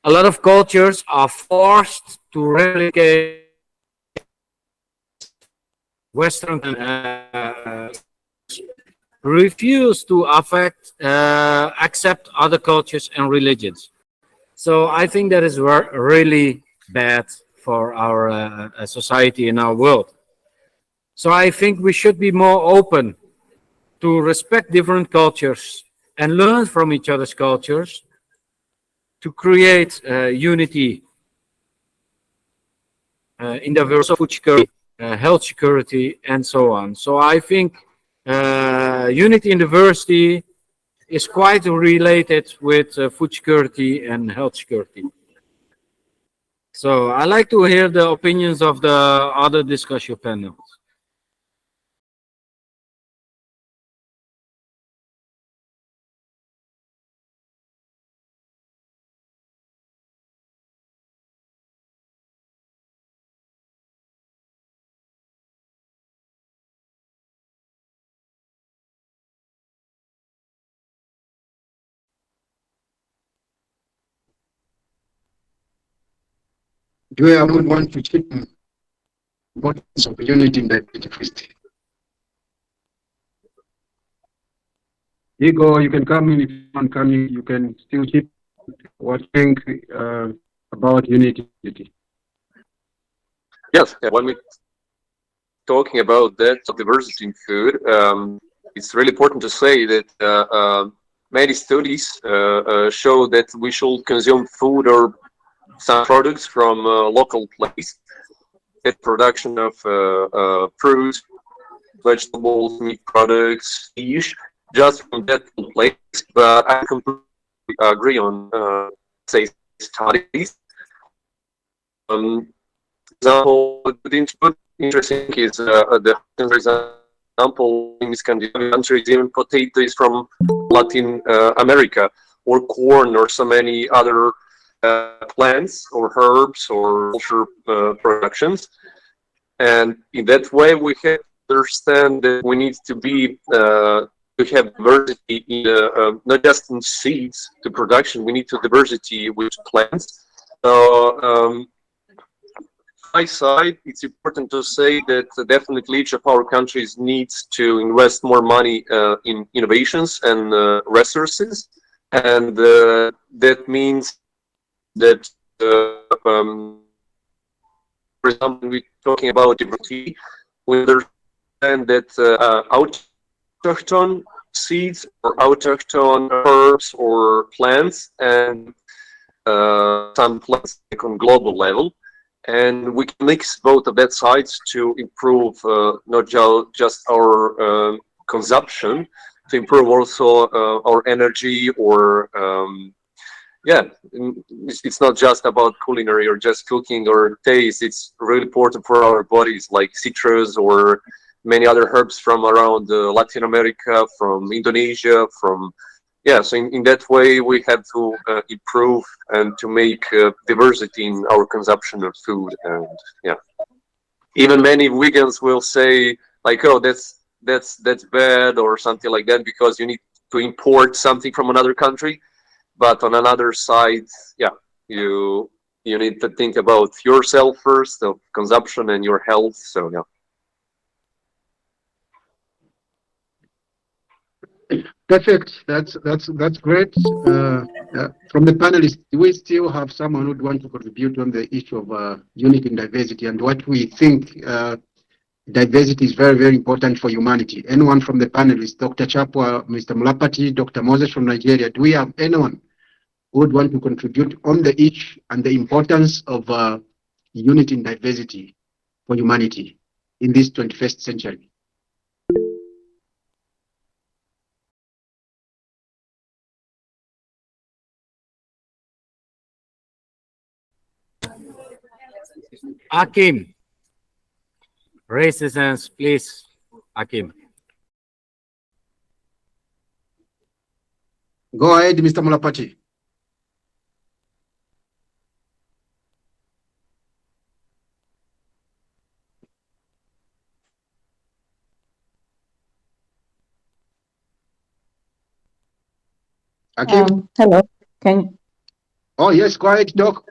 a lot of cultures are forced to replicate Western refuse to accept other cultures and religions. So I think that is really bad for our society and our world. So I think we should be more open to respect different cultures and learn from each other's cultures to create unity in diversity, food security, health security, and so on. So I think unity in diversity is quite related with food security and health security. So I like to hear the opinions of the other discussion panels. Do I would want to check importance of unity in diversity. Ego, you can come in if you want come in, you can still keep what you think about unity. Yes, when we're talking about that diversity in food, it's really important to say that many studies show that we should consume food or some products from local place. That production of fruit, vegetables, meat products, fish, just from that place. But I completely agree on say studies. Example, interesting is the example in Scandinavian countries, even potatoes from Latin America, or corn, or so many other plants or herbs or culture productions. And in that way, we have to understand that we need to be to have diversity in not just in seeds to production. We need to diversity with plants. So my side, it's important to say that definitely each of our countries needs to invest more money in innovations and resources, and that means that, for example, we're talking about diversity, we understand that autochthon seeds or autochthon herbs or plants and some plants on global level. And we can mix both of that sides to improve not just our consumption, to improve also our energy, or yeah, it's not just about culinary or just cooking or taste. It's really important for our bodies, like citrus or many other herbs from around Latin America, from Indonesia, from so in that way we have to improve and to make diversity in our consumption of food. And even many vegans will say like, oh, that's bad or something like that, because you need to import something from another country. But on another side, you need to think about yourself first, of consumption and your health. So Perfect. That's great. From the panelists, we still have someone who'd want to contribute on the issue of unity and diversity, and what we think diversity is very, very important for humanity. Anyone from the panelists, Dr. Chapwa, Mr. Mulapati, Dr. Moses from Nigeria, do we have anyone who would want to contribute on the issue and the importance of unity in diversity for humanity in this 21st century? Akim, raise his hands, please. Akim. Go ahead, Mr. Mulapati. Akim? Hello. Can Oh, yes, go ahead, talk.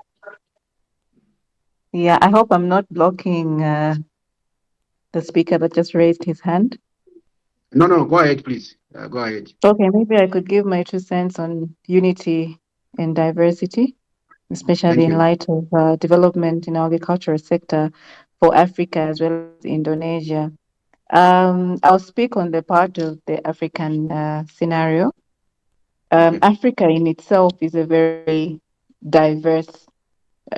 Yeah, I hope I'm not blocking the speaker that just raised his hand. No, no, go ahead, please. Go ahead. Okay, maybe I could give my 2 cents on unity and diversity, especially Thank in you. light of development in agricultural sector for Africa as well as Indonesia. I'll speak on the part of the African scenario. Okay. Africa in itself is a very diverse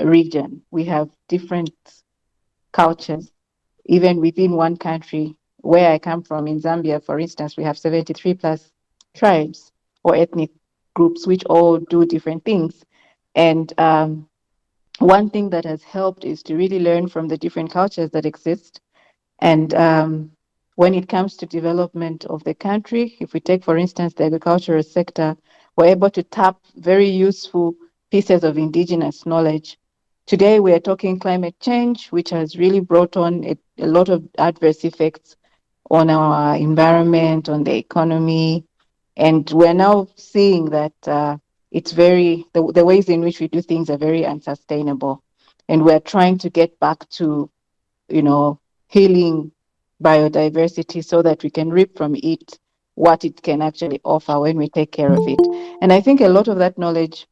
region. We have different cultures, even within one country. Where I come from in Zambia, for instance, we have 73 plus tribes or ethnic groups, which all do different things. And one thing that has helped is to really learn from the different cultures that exist. And when it comes to development of the country, if we take, for instance, the agricultural sector, we're able to tap very useful pieces of indigenous knowledge. Today, we are talking climate change, which has really brought on a lot of adverse effects on our environment, on the economy. And we're now seeing that the ways in which we do things are very unsustainable. And we're trying to get back to, healing biodiversity so that we can reap from it what it can actually offer when we take care of it. And I think a lot of that knowledge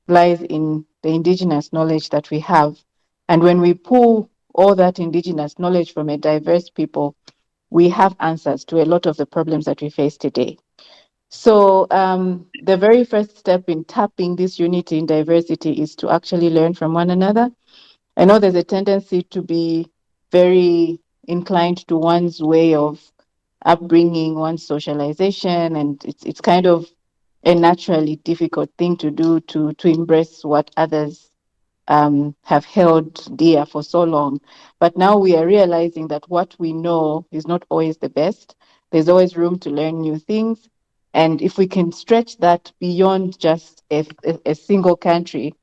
lies in the indigenous knowledge that we have. And when we pull all that indigenous knowledge from a diverse people, we have answers to a lot of the problems that we face today. So the very first step in tapping this unity in diversity is to actually learn from one another. I know there's a tendency to be very inclined to one's way of upbringing, one's socialization, and it's kind of a naturally difficult thing to do to embrace what others have held dear for so long. But now we are realizing that what we know is not always the best. There's always room to learn new things. And if we can stretch that beyond just a single country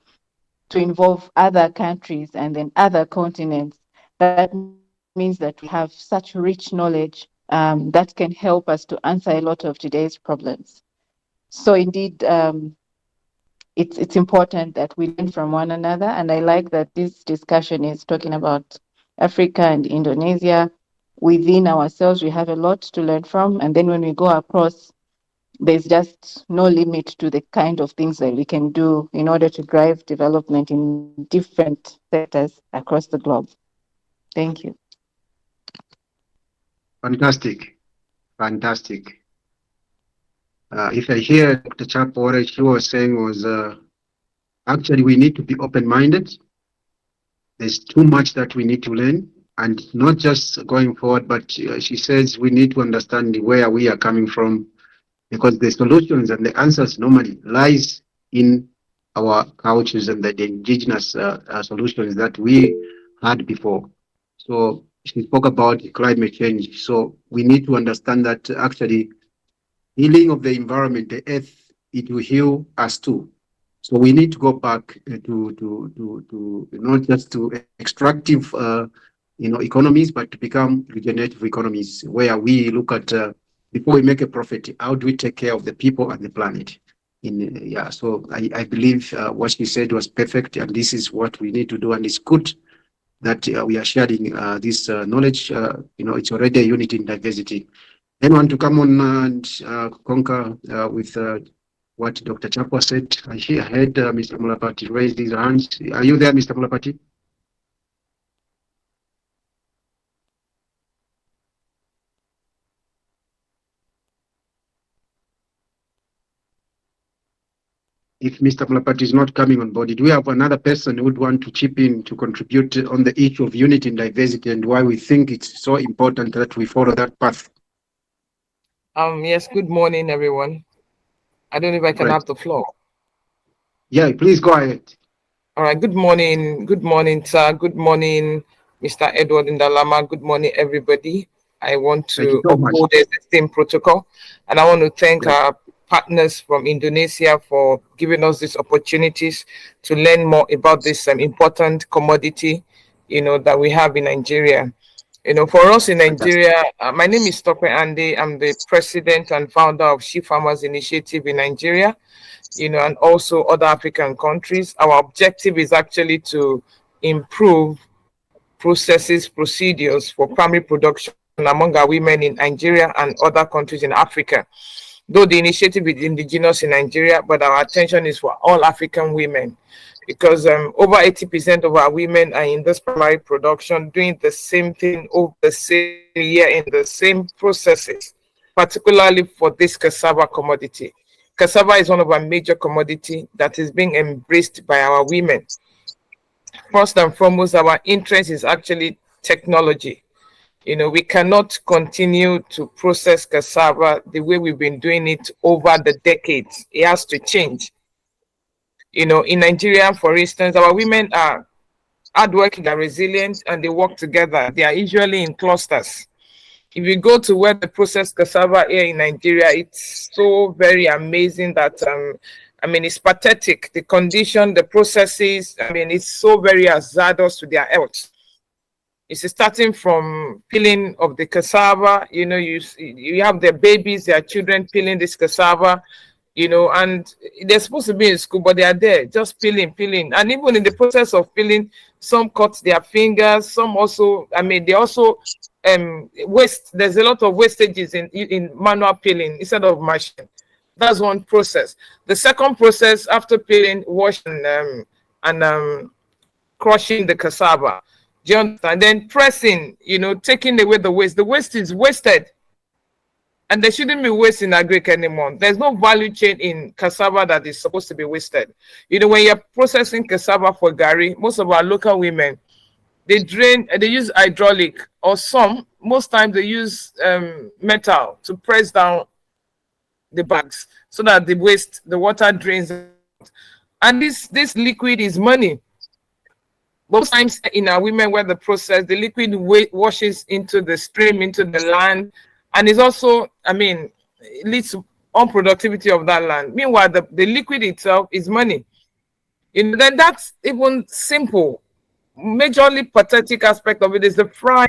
to involve other countries and then other continents, that means that we have such rich knowledge that can help us to answer a lot of today's problems. So indeed, it's important that we learn from one another. And I like that this discussion is talking about Africa and Indonesia. Within ourselves, we have a lot to learn from. And then when we go across, there's just no limit to the kind of things that we can do in order to drive development in different sectors across the globe. Thank you. Fantastic. Fantastic. If I hear Dr. Chapo, what she was saying was actually we need to be open-minded. There's too much that we need to learn, and not just going forward, but she says we need to understand where we are coming from, because the solutions and the answers normally lies in our cultures and the indigenous solutions that we had before. So she spoke about climate change. So we need to understand that actually healing of the environment, the earth, it will heal us too. So we need to go back to not just to extractive economies, but to become regenerative economies, where we look at before we make a profit, how do we take care of the people and the planet? So I believe what she said was perfect, and this is what we need to do, and it's good that we are sharing this knowledge. It's already a unity in diversity. Anyone to come on and conquer with what Dr. Chapwa said? I heard Mr. Mulapati raised his hands. Are you there, Mr. Mulapati? if Mr. Mlapati is not coming on board, do we have another person who would want to chip in to contribute on the issue of unity and diversity and why we think it's so important that we follow that path? Yes, good morning, everyone. I don't know if I can Right. have the floor. Yeah, please go ahead. All right, good morning, sir. Good morning, Mr. Edward Ndalama. Good morning, everybody. I want Thank you to so much. uphold the same protocol, and I want to thank Right. our partners from Indonesia for giving us these opportunities to learn more about this important commodity, that we have in Nigeria. For us in Nigeria, my name is Tope Andy. I'm the president and founder of She Farmers Initiative in Nigeria, and also other African countries. Our objective is actually to improve processes, procedures for primary production among our women in Nigeria and other countries in Africa. Though the initiative is indigenous in Nigeria, but our attention is for all African women, because over 80% of our women are in this primary production doing the same thing over the same year in the same processes, particularly for this cassava commodity. Cassava is one of our major commodity that is being embraced by our women. First and foremost, our interest is actually technology. We cannot continue to process cassava the way we've been doing it over the decades. It has to change. In Nigeria, for instance, our women are hardworking, they're resilient, and they work together. They are usually in clusters. If you go to where they process cassava here in Nigeria, it's so very amazing that it's pathetic. The condition, the processes, it's so very hazardous to their health. It's starting from peeling of the cassava. You have their babies, their children peeling this cassava, and they're supposed to be in school, but they are there just peeling. And even in the process of peeling, some cut their fingers, some also, they also waste. There's a lot of wastages in manual peeling instead of machine. That's one process. The second process after peeling, washing and crushing the cassava. Do you understand? Then pressing, taking away the waste. The waste is wasted. And there shouldn't be waste in agric anymore. There's no value chain in cassava that is supposed to be wasted. When you're processing cassava for gari, most of our local women, they use hydraulic, or most times they use metal to press down the bags so that the water drains out. And this liquid is money. Most times in our women where the process, the liquid washes into the stream, into the land, and it's also, it leads to unproductivity of that land. Meanwhile, the liquid itself is money. Then that's even simple. Majorly pathetic aspect of it is the fry.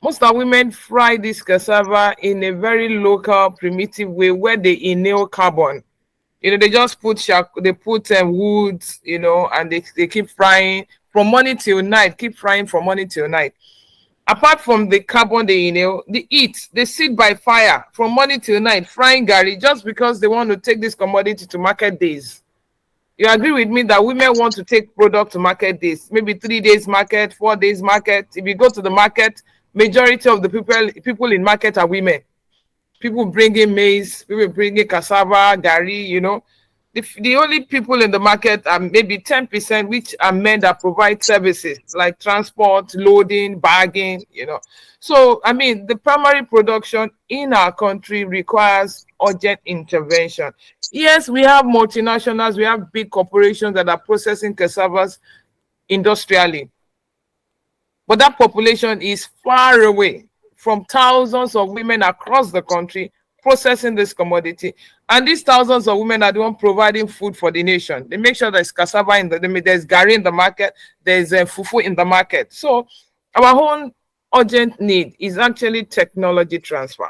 Most of our women fry this cassava in a very local, primitive way where they inhale carbon. They just put wood, and they keep frying from morning till night, Apart from the carbon they inhale, they sit by fire from morning till night, frying gari just because they want to take this commodity to market days. You agree with me that women want to take product to market days, maybe 3 days market, 4 days market. If you go to the market, majority of the people in market are women. People bringing maize, people bringing cassava, gari, The only people in the market are maybe 10%, which are men that provide services like transport, loading, bagging, So, the primary production in our country requires urgent intervention. Yes, we have multinationals, we have big corporations that are processing cassavas industrially. But that population is far away from thousands of women across the country processing this commodity, and these thousands of women are the one providing food for the nation. They make sure there's cassava there's gari in the market, there's fufu in the market. So our own urgent need is actually technology transfer.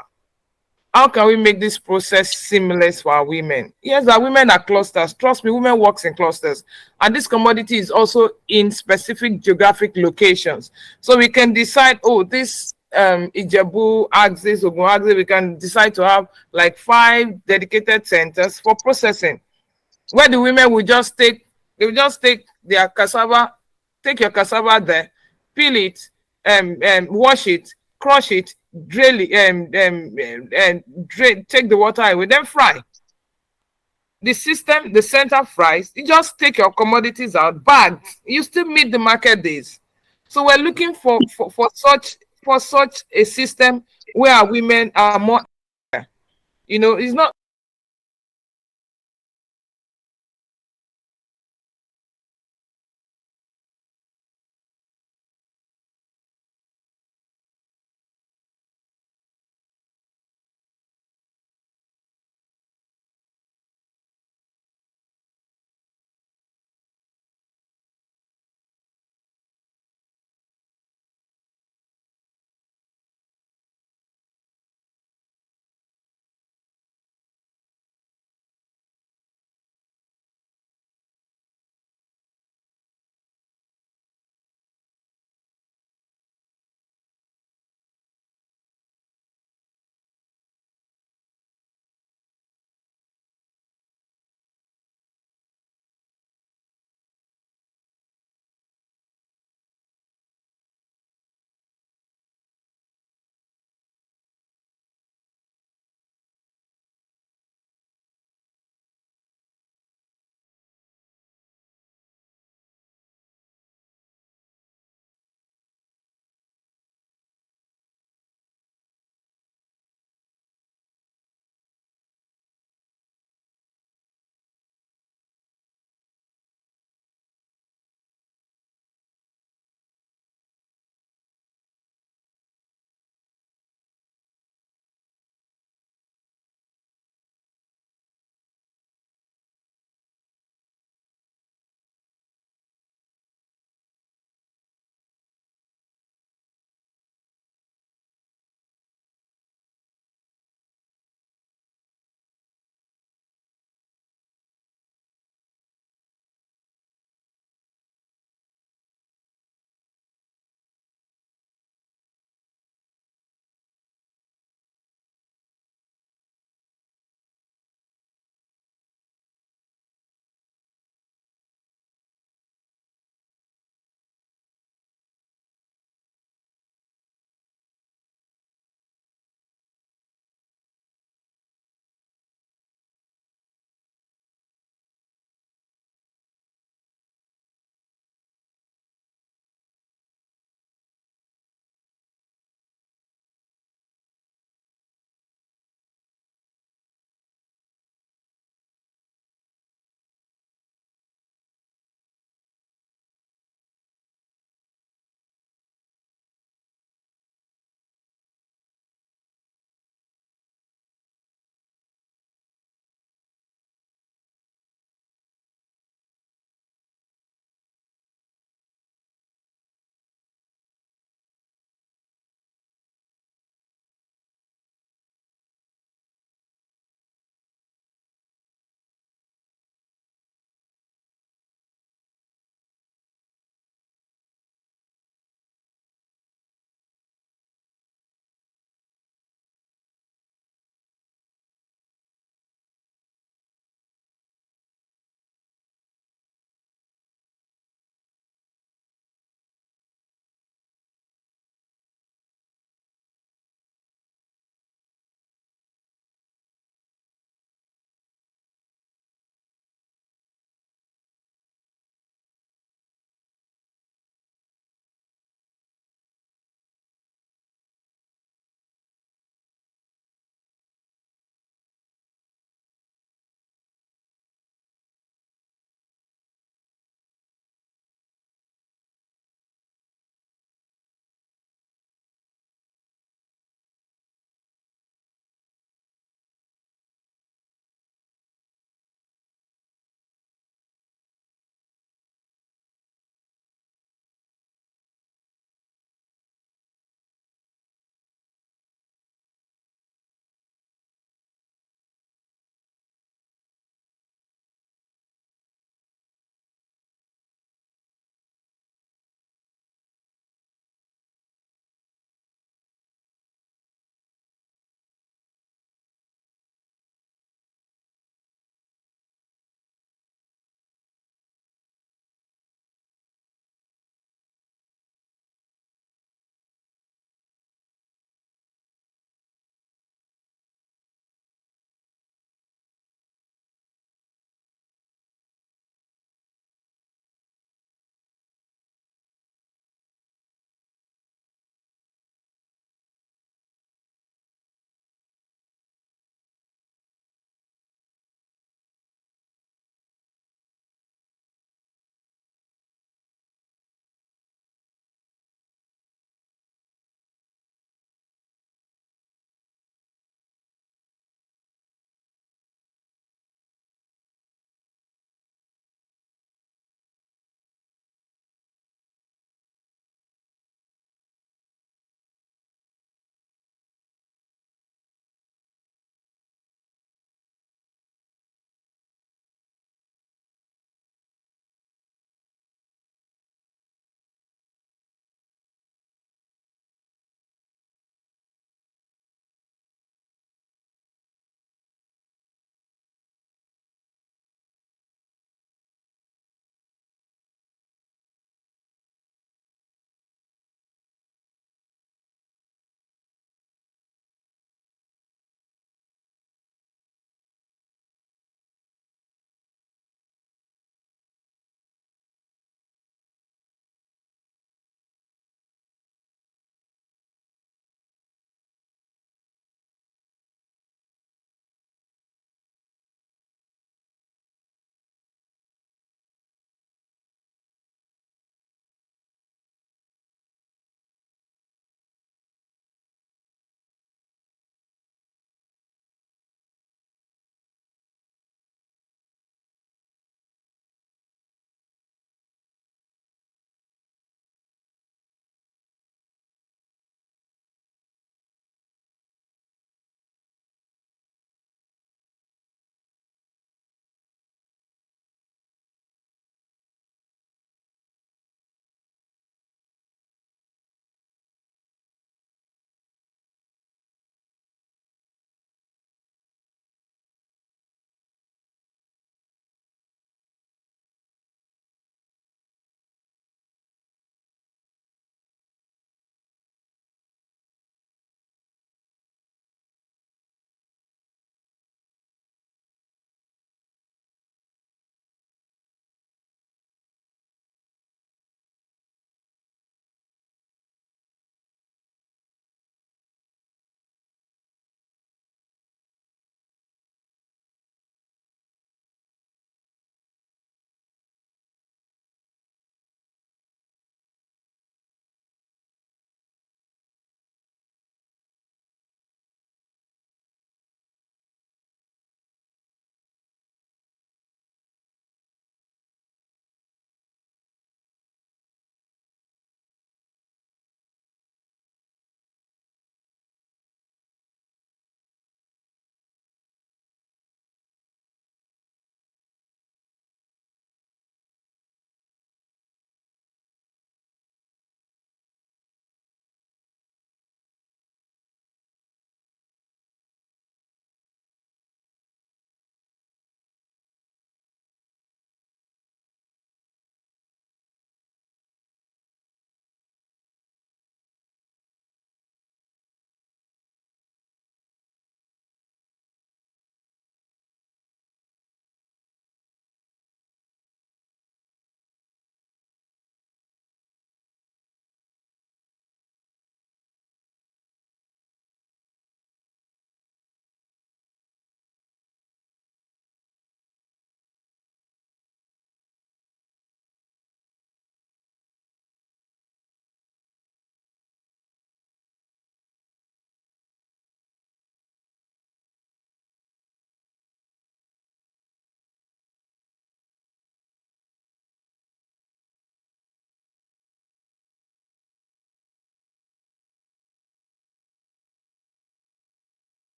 How can we make this process seamless for our women? Yes, our women are clusters. Trust me, women works in clusters, and this commodity is also in specific geographic locations. So we can decide, this Ijebu axis, Ogun axis, we can decide to have like 5 dedicated centers for processing, where the women will just take their cassava, take your cassava there, peel it, wash it, crush it, drill it, and take the water away, then fry. the system, the center price, you just take your commodities out, bagged. You still meet the market days. So we're looking for such a system where our women are more, it's not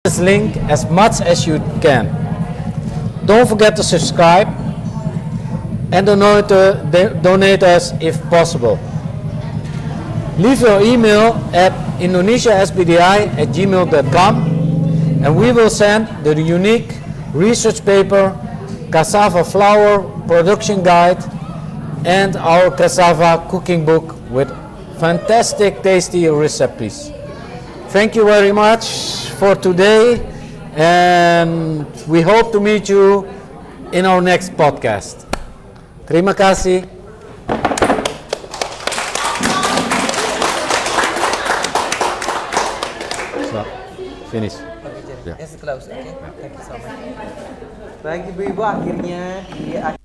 this link as much as you can. Don't forget to subscribe and donate us if possible. Leave your email at indonesiasbdi@gmail.com and we will send the unique research paper, cassava flour production guide, and our cassava cooking book with fantastic tasty recipes. Thank you very much for today, and we hope to meet you in our next podcast. Terima kasih. So, finish. Okay, yes, close. Okay, thank you so much. Baik ibu-ibu, akhirnya di akhir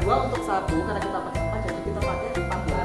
Dua untuk satu karena kita pakai 4 jadi kita pakai 4 ya.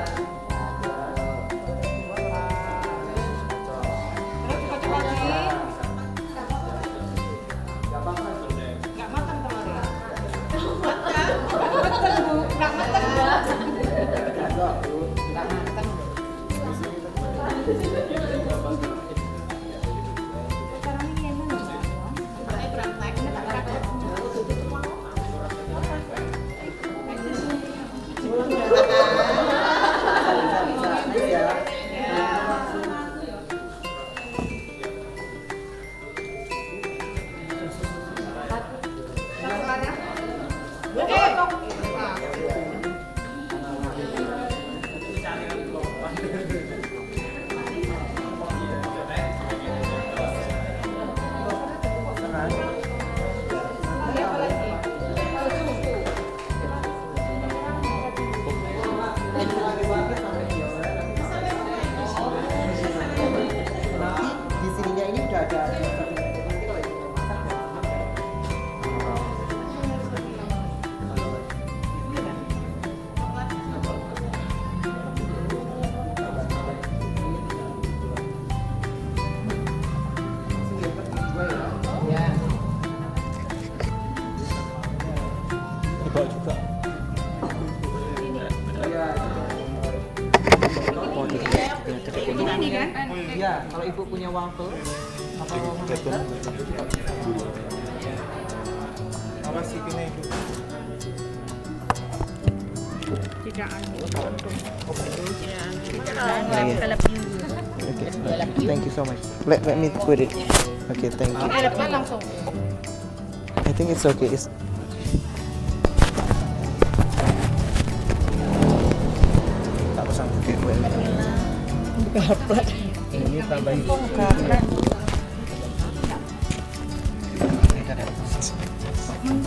Iya, kalau ibu punya waffle atau Apa sih kena itu? Okay. Thank you so much. Let me put it. Okay, thank you. I think it's okay. It's Tak pesan. okay. Wait. Ini tambahin.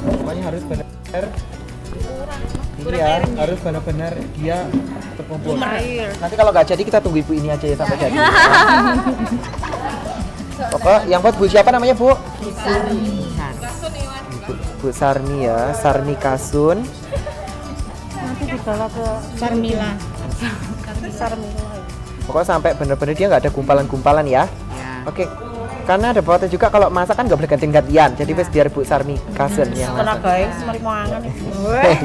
Pokoknya harus benar. Iya, harus benar-benar dia terkumpul. Nanti kalau nggak jadi kita tunggu ibu ini aja ya sampai jadi. Pokok yang buat Bu siapa namanya Bu? Bu Sarmi ya, Sarmi Kasun. Nanti dibawa ke Sarmila. Pokoknya sampai bener-bener dia nggak ada gumpalan-gumpalan ya. Oke. Karena ada bawatannya juga kalau masak kan nggak boleh gantian-gantian. Jadi wes biar Bu Sarmi Kasun yang Setelah masak. guys, mari mangan.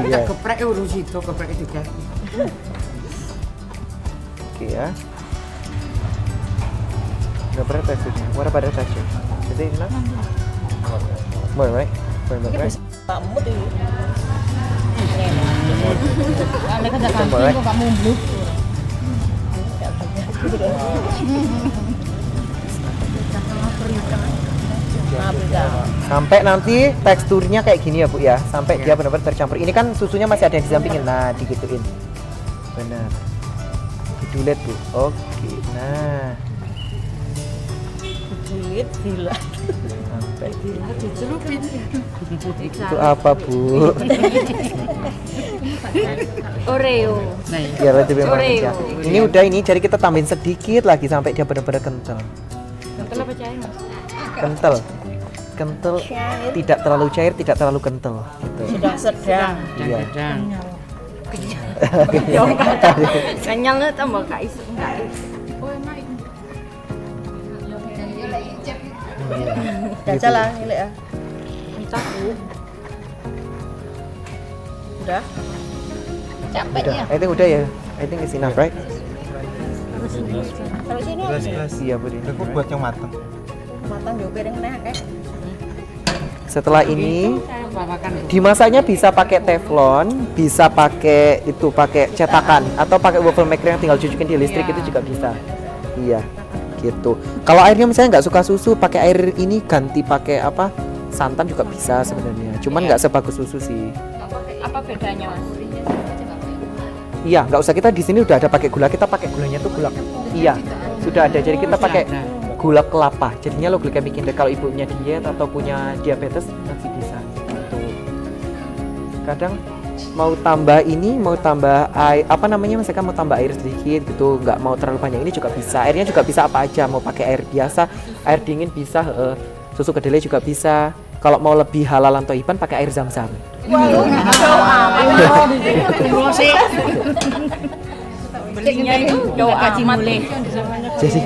Iya. Geprek urus itu, geprek juga. Oke ya. Nggak berat teksturnya. What about the texture? Is it enough? More, right? Right? Kamu tuh. Anda kan Kita boleh. kok kamu blue. Sampai nanti teksturnya kayak gini ya Bu ya. Sampai dia benar-benar tercampur. Ini kan susunya masih ada yang di sampingin. Nah, digituin. Benar. Didulet Bu. Oke. Nah. Duit gila. Sampai. Dicelupin. Itu apa Bu? Oreo. Biar lebih manis ya. Oreo. Ini udah ini, jadi kita tambahin sedikit lagi sampai dia benar-benar kental. Kental apa cair? Kental. Kental. Tidak terlalu cair, tidak terlalu kental. Gitu. Sedang. Iya. Kenyal tambah gak iso enggak. Baca lah ini ya. Entah Bu. Udah. Capek Udah. ya. I think udah ya. I think it's enough, right? Kalau sini Iya Bu. Aku buat yang matang. matang yo piring neh kayak. Setelah ini dimasaknya bisa pakai teflon, bisa pakai itu pakai cetakan atau pakai waffle maker yang tinggal cucukin di listrik itu juga bisa. Iya, gitu. Kalau airnya misalnya nggak suka susu, pakai air ini ganti pakai apa? santan juga bisa sebenarnya. Cuman nggak sebagus susu sih. Apa bedanya, Mas? Iya, nggak usah, kita di sini udah ada pakai gula, kita pakai gulanya tuh gula. Iya, sudah ada. Jadi kita pakai gula kelapa. Jadinya low glycemic index. Kalau ibunya diet atau punya diabetes masih bisa. Gitu. Kadang mau tambah ini, mau tambah air, apa namanya, misalkan mau tambah air sedikit gitu, nggak mau terlalu banyak, ini juga bisa. Airnya juga bisa apa aja, mau pakai air biasa, air dingin bisa, susu kedelai juga bisa. Kalau mau lebih halal atau iban pakai air zam-zam. Belinya itu doa mulai. Jadi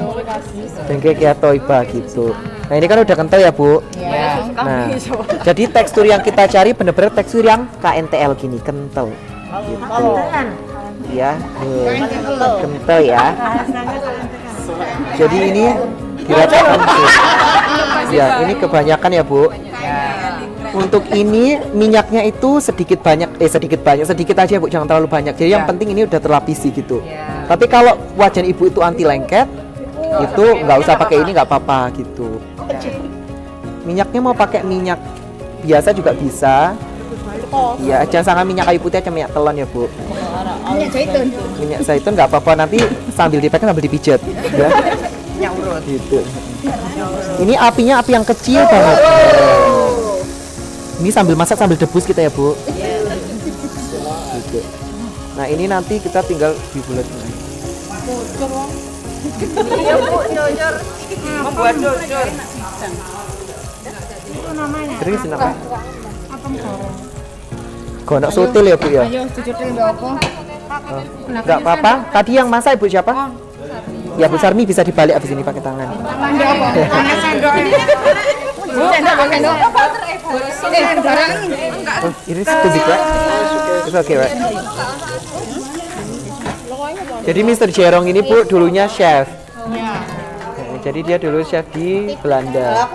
pancake ya toiba gitu. Nah ini kan udah kental ya Bu. Iya. Nah jadi tekstur yang kita cari bener-bener tekstur yang KNTL gini, kental. Gitu. Ya, kental ya. Jadi ini dirasakan tuh. Ya ini kebanyakan ya Bu. Untuk ini minyaknya itu sedikit aja Bu, jangan terlalu banyak. Jadi yang penting ini udah terlapisi gitu. Tapi kalau wajan ibu itu anti lengket, itu nggak usah pakai ini, nggak apa-apa gitu. Minyaknya mau pakai minyak biasa juga bisa. Ya jangan sangat minyak kayu putih aja, minyak telon ya Bu. Minyak zaitun nggak apa-apa, nanti sambil dipakai sambil dipijat. Ya. Gitu. Ini apinya api yang kecil banget. Ini sambil masak sambil debus kita ya Bu. Gitu. Nah ini nanti kita tinggal dibuletin. Iya Bu, jujur. Membuat jujur. Itu namanya. Terus namanya? Gono sotil ya Bu ya. Ayo cucurin apa? Enggak apa-apa. Tadi yang masak Ibu siapa? Ya Bu Sarmi, bisa dibalik abis ini pakai tangan. Sendok. Oh, ini too big, right? It's okay, right? Jadi Mr. Jerong ini Bu dulunya chef. Jadi dia dulu chef di Belanda.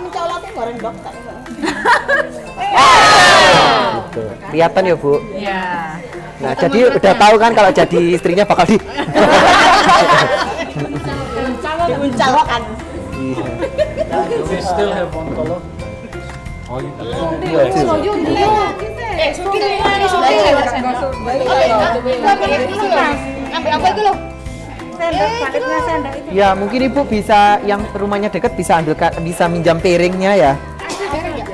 Gitu. Kelihatan ya Bu? Iya. Nah jadi udah tahu kan kalau jadi istrinya bakal di Diuncalkan. We still have one color. Oh, Iya, sih. Ambil apa itu loh? Ya mungkin Ibu bisa, yang rumahnya dekat bisa bisa minjam piringnya ya.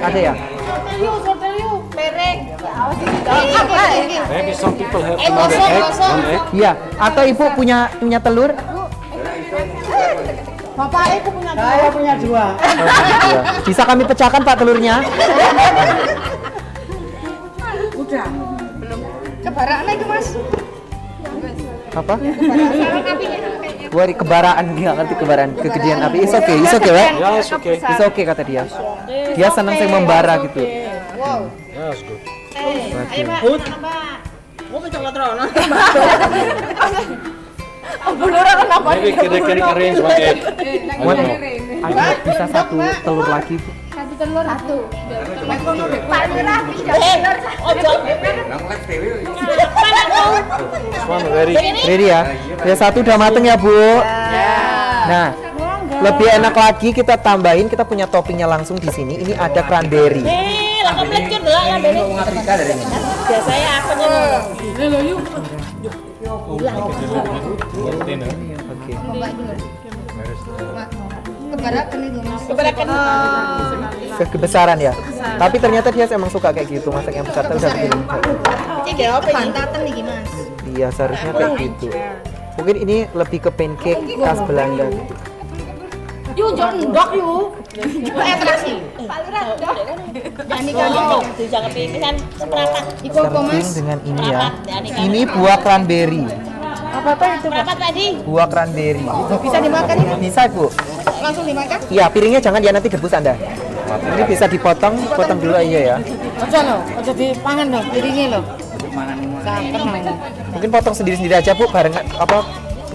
Ada ya? maybe some people have another egg, one egg. Iya. Atau Ibu punya telur? Bapak aku punya dua. Saya punya dua. Iya. Bisa kami pecahkan Pak telurnya? Udah. Belum. Kebaraan itu Mas. Apa? Kebaraan, dia ngerti kebaraan, kegedean api. It's okay, right? Yeah, it's okay. It's okay kata dia. Dia senang saya membara gitu. Wow. Yeah, it's good. Ayo Mbak. Mau coklat rono. Maybe they can arrange one egg. One more. Ada bisa satu telur lagi Bu. Satu telur satu. This one very. Ready ya? Ya satu udah mateng ya Bu. Nah, lebih enak lagi kita tambahin, kita punya toppingnya langsung di sini. Ini ada cranberry. Langsung melecur dulu cranberry. Biasanya aku Oke. Kebesaran ya. Tapi ternyata dia emang suka kayak gitu, masak yang besar udah begini. Iya, seharusnya kayak gitu. Mungkin ini lebih ke pancake khas Belanda gitu. Yuk, jangan ndok yuk. Atraksi. Jangan pingsan seperapat. Samping dengan ini ya. Ini buah cranberry. Apa itu? Seperapat tadi. Buah cranberry. Bisa dimakan? Bisa Bu. Langsung dimakan? Iya, piringnya jangan ya, nanti debus Anda. Ini bisa potong dulu aja ya. Aja loh, aja dipangan loh, piringnya loh. Mungkin potong sendiri-sendiri aja Bu, bareng apa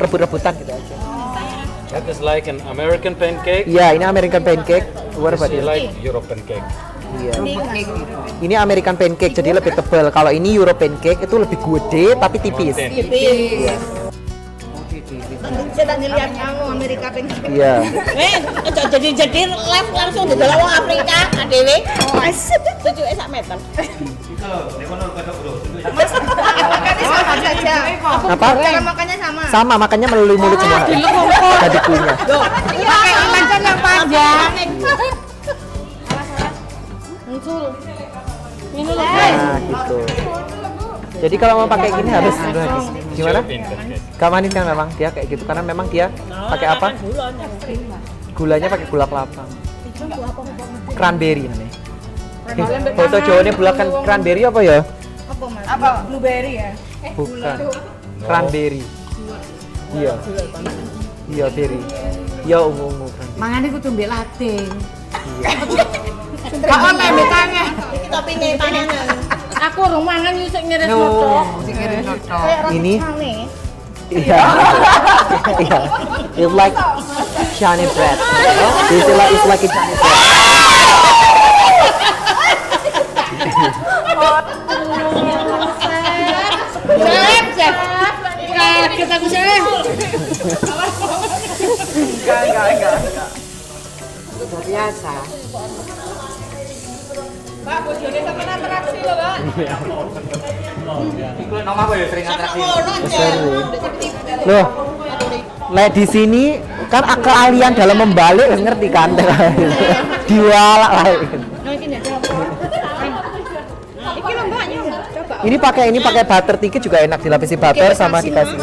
rebut-rebutan gitu aja. That is like an American pancake. Iya, ini American pancake. What about This is it? like European cake. Iya. Ini American pancake, jadi lebih tebal. Kalau ini Euro pancake itu lebih gede tapi tipis. Mountain. Iya. Saya tak ngeliat kamu Amerika pengen. Iya. Jadi live langsung di dalam orang Afrika, adewe. Oh, asik. 7 sak meter. Mas, makannya sama saja. Apa? Cara makannya sama. Sama, makannya melalui mulut semua. Jadi kunyah. Pakai ikan yang panjang. Muncul. Minum Nah, gitu. Jadi kalau mau pakai gini harus gimana? Gak manis kan memang dia kayak gitu karena memang dia pakai apa? Gulanya pakai gula kelapa. Cranberry namanya. Foto Jawanya bulakan cranberry apa ya? apa mas? Apa? Blueberry ya? Bukan. Cranberry. Iya. Iya berry. Iya ungu-ungu cranberry. Mangane kudu mbek lating. Kok ana betane? Iki topine panganan. Aku urung mangan iki sik ngiris notok. Sik ngiris notok. Ini iya. Iya. It's like shiny bread. It's like a shiny bread. Chef. Kita aku chef. Enggak. Biasa. Pak, bojone sampean atraksi lho, Pak. Iku nama apa ya sering atraksi. Loh. Lek di sini kan keahlian dalam membalik wis ngerti kan. Diwalak lah. Nah, iki nek iki lho Mbak, yuk. Coba. Ini pakai butter tiket juga enak, dilapisi butter sama dikasih.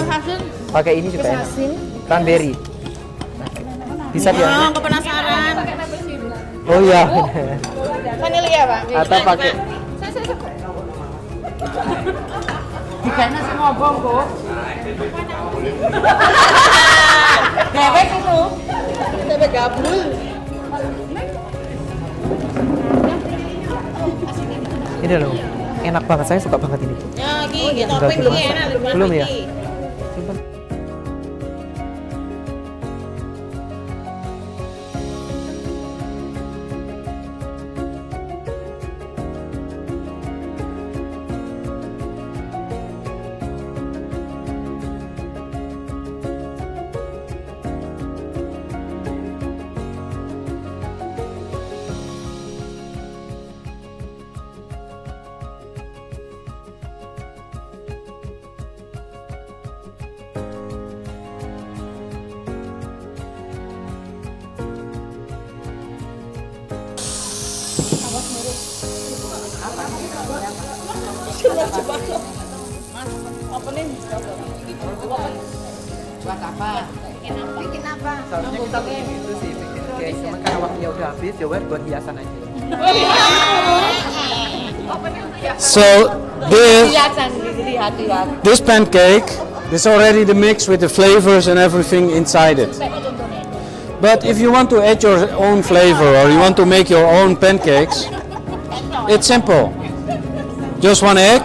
Pakai ini juga enak. Cranberry. Bisa dia. Oh, aku penasaran. Oh iya. Vanilya, Pak. Atau pakai Dikene sing ngobong, Kok. Dewek itu. Sampai gabul. ini loh. Enak banget, saya suka banget ini. Ya, iki topping belum enak, Belum ya? Buat apa? Bikin apa? Seharusnya kita bikin itu sih, bikin cake. Cuma karena waktunya udah habis, ya buat hiasan aja. So this pancake is already the mix with the flavors and everything inside it. But if you want to add your own flavor or you want to make your own pancakes, it's simple. Just one egg.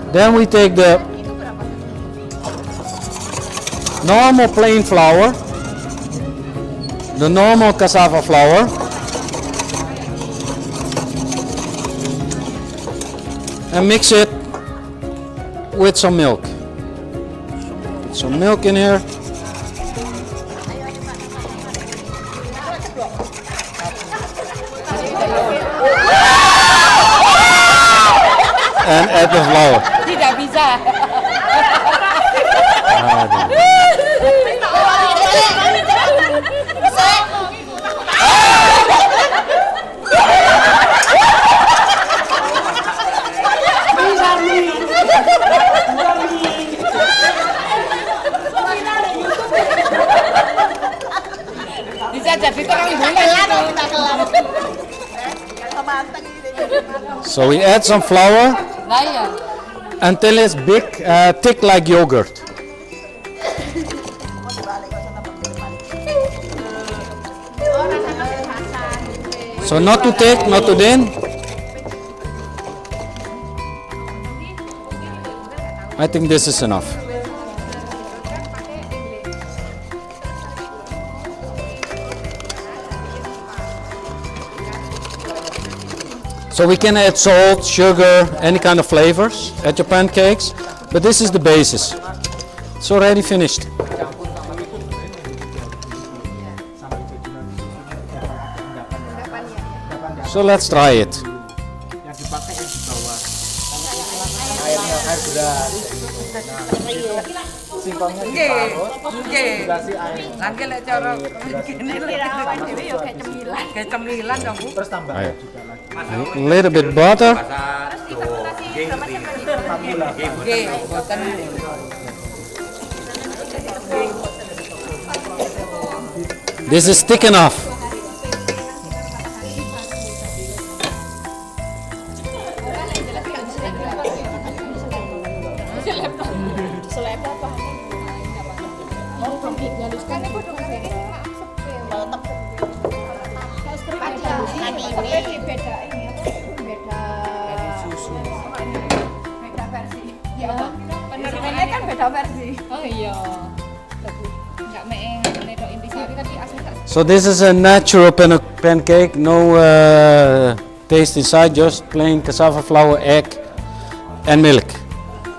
Then we take the normal plain flour, the normal cassava flour, and mix it with some milk. Put some milk in here. And add the flour. Tidak bisa. Bisa jadi terang bulan. So we add some flour until it's big, thick like yogurt. So not too thick, not too thin. I think this is enough. So we can add salt, sugar, any kind of flavors at your pancakes, but this is the basis. It's already finished. So let's try it. Singkongnya Nggih, diparut, nggih. dikasih air. Lagi lek cara kene lek dhewe yo kayak cemilan. Kayak cemilan dong, Bu. Terus tambah Ayo. juga lagi. A little bit butter. Nggih, boten. This is thick enough. Penerbitannya kan beda versi. Oh iya. Enggak mek nedok intisari tapi asli tak. So this is a natural pancake, no taste inside, just plain cassava flour, egg and milk.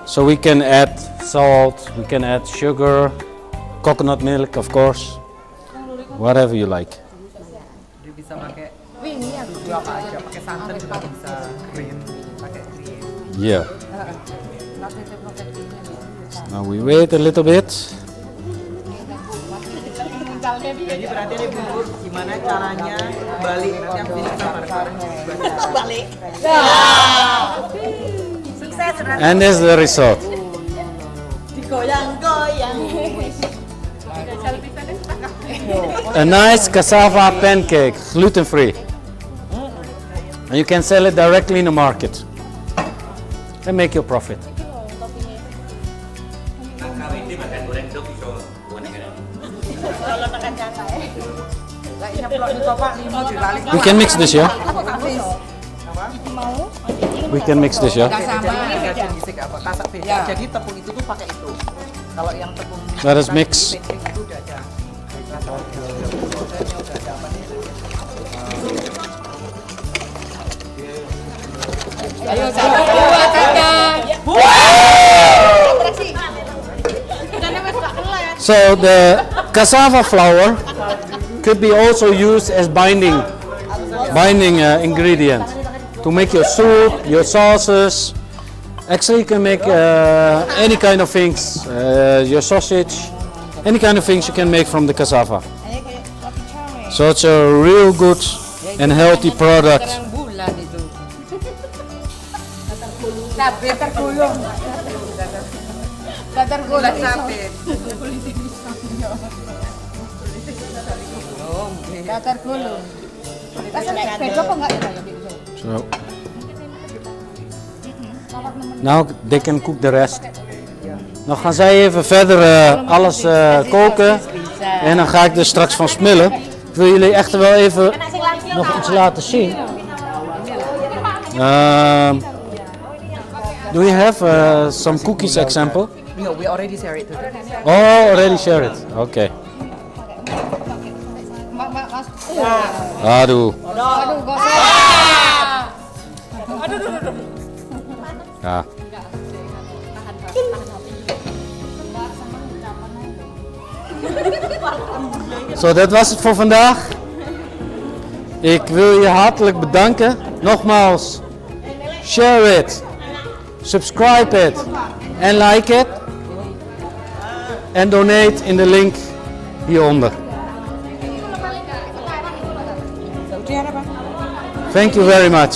So we can add salt, we can add sugar, coconut milk of course, whatever you like. Dia bisa pakai apa aja, pakai santan juga bisa, cream, pakai cream. Yeah. Now we wait a little bit. Jadi berarti ini Bu, gimana caranya balik yang Balik. Sukses. And this is the result. Digoyang-goyang. A nice cassava pancake, gluten-free. And you can sell it directly in the market and make your profit. We can mix this, yeah? We can mix this, yeah? Jadi tepung itu tuh pakai itu. Kalau yang tepung Let us mix. itu udah ada. Ayo satu dua tiga. So the cassava flour could be also used as binding ingredient to make your soup, your sauces. Actually, you can make any kind of things, your sausage, any kind of things you can make from the cassava. So it's a real good and healthy product. Bulan itu. Cabai tergulung. Tergulung cabai. Tergulung. Rasanya beda apa enggak ya? So now they can cook the rest. Dan gaan zij even verder alles koken en dan ga ik er straks van smullen. Ik wil jullie echter wel even nog iets laten zien. Do you have some cookies example? No, we already share it today. Oh, already share it. Okay. Aduh. Ja. Zo, dat was het voor vandaag. Ik wil je hartelijk bedanken. Nogmaals, share it, subscribe it en like it. En donate in de link hieronder. Thank you very much.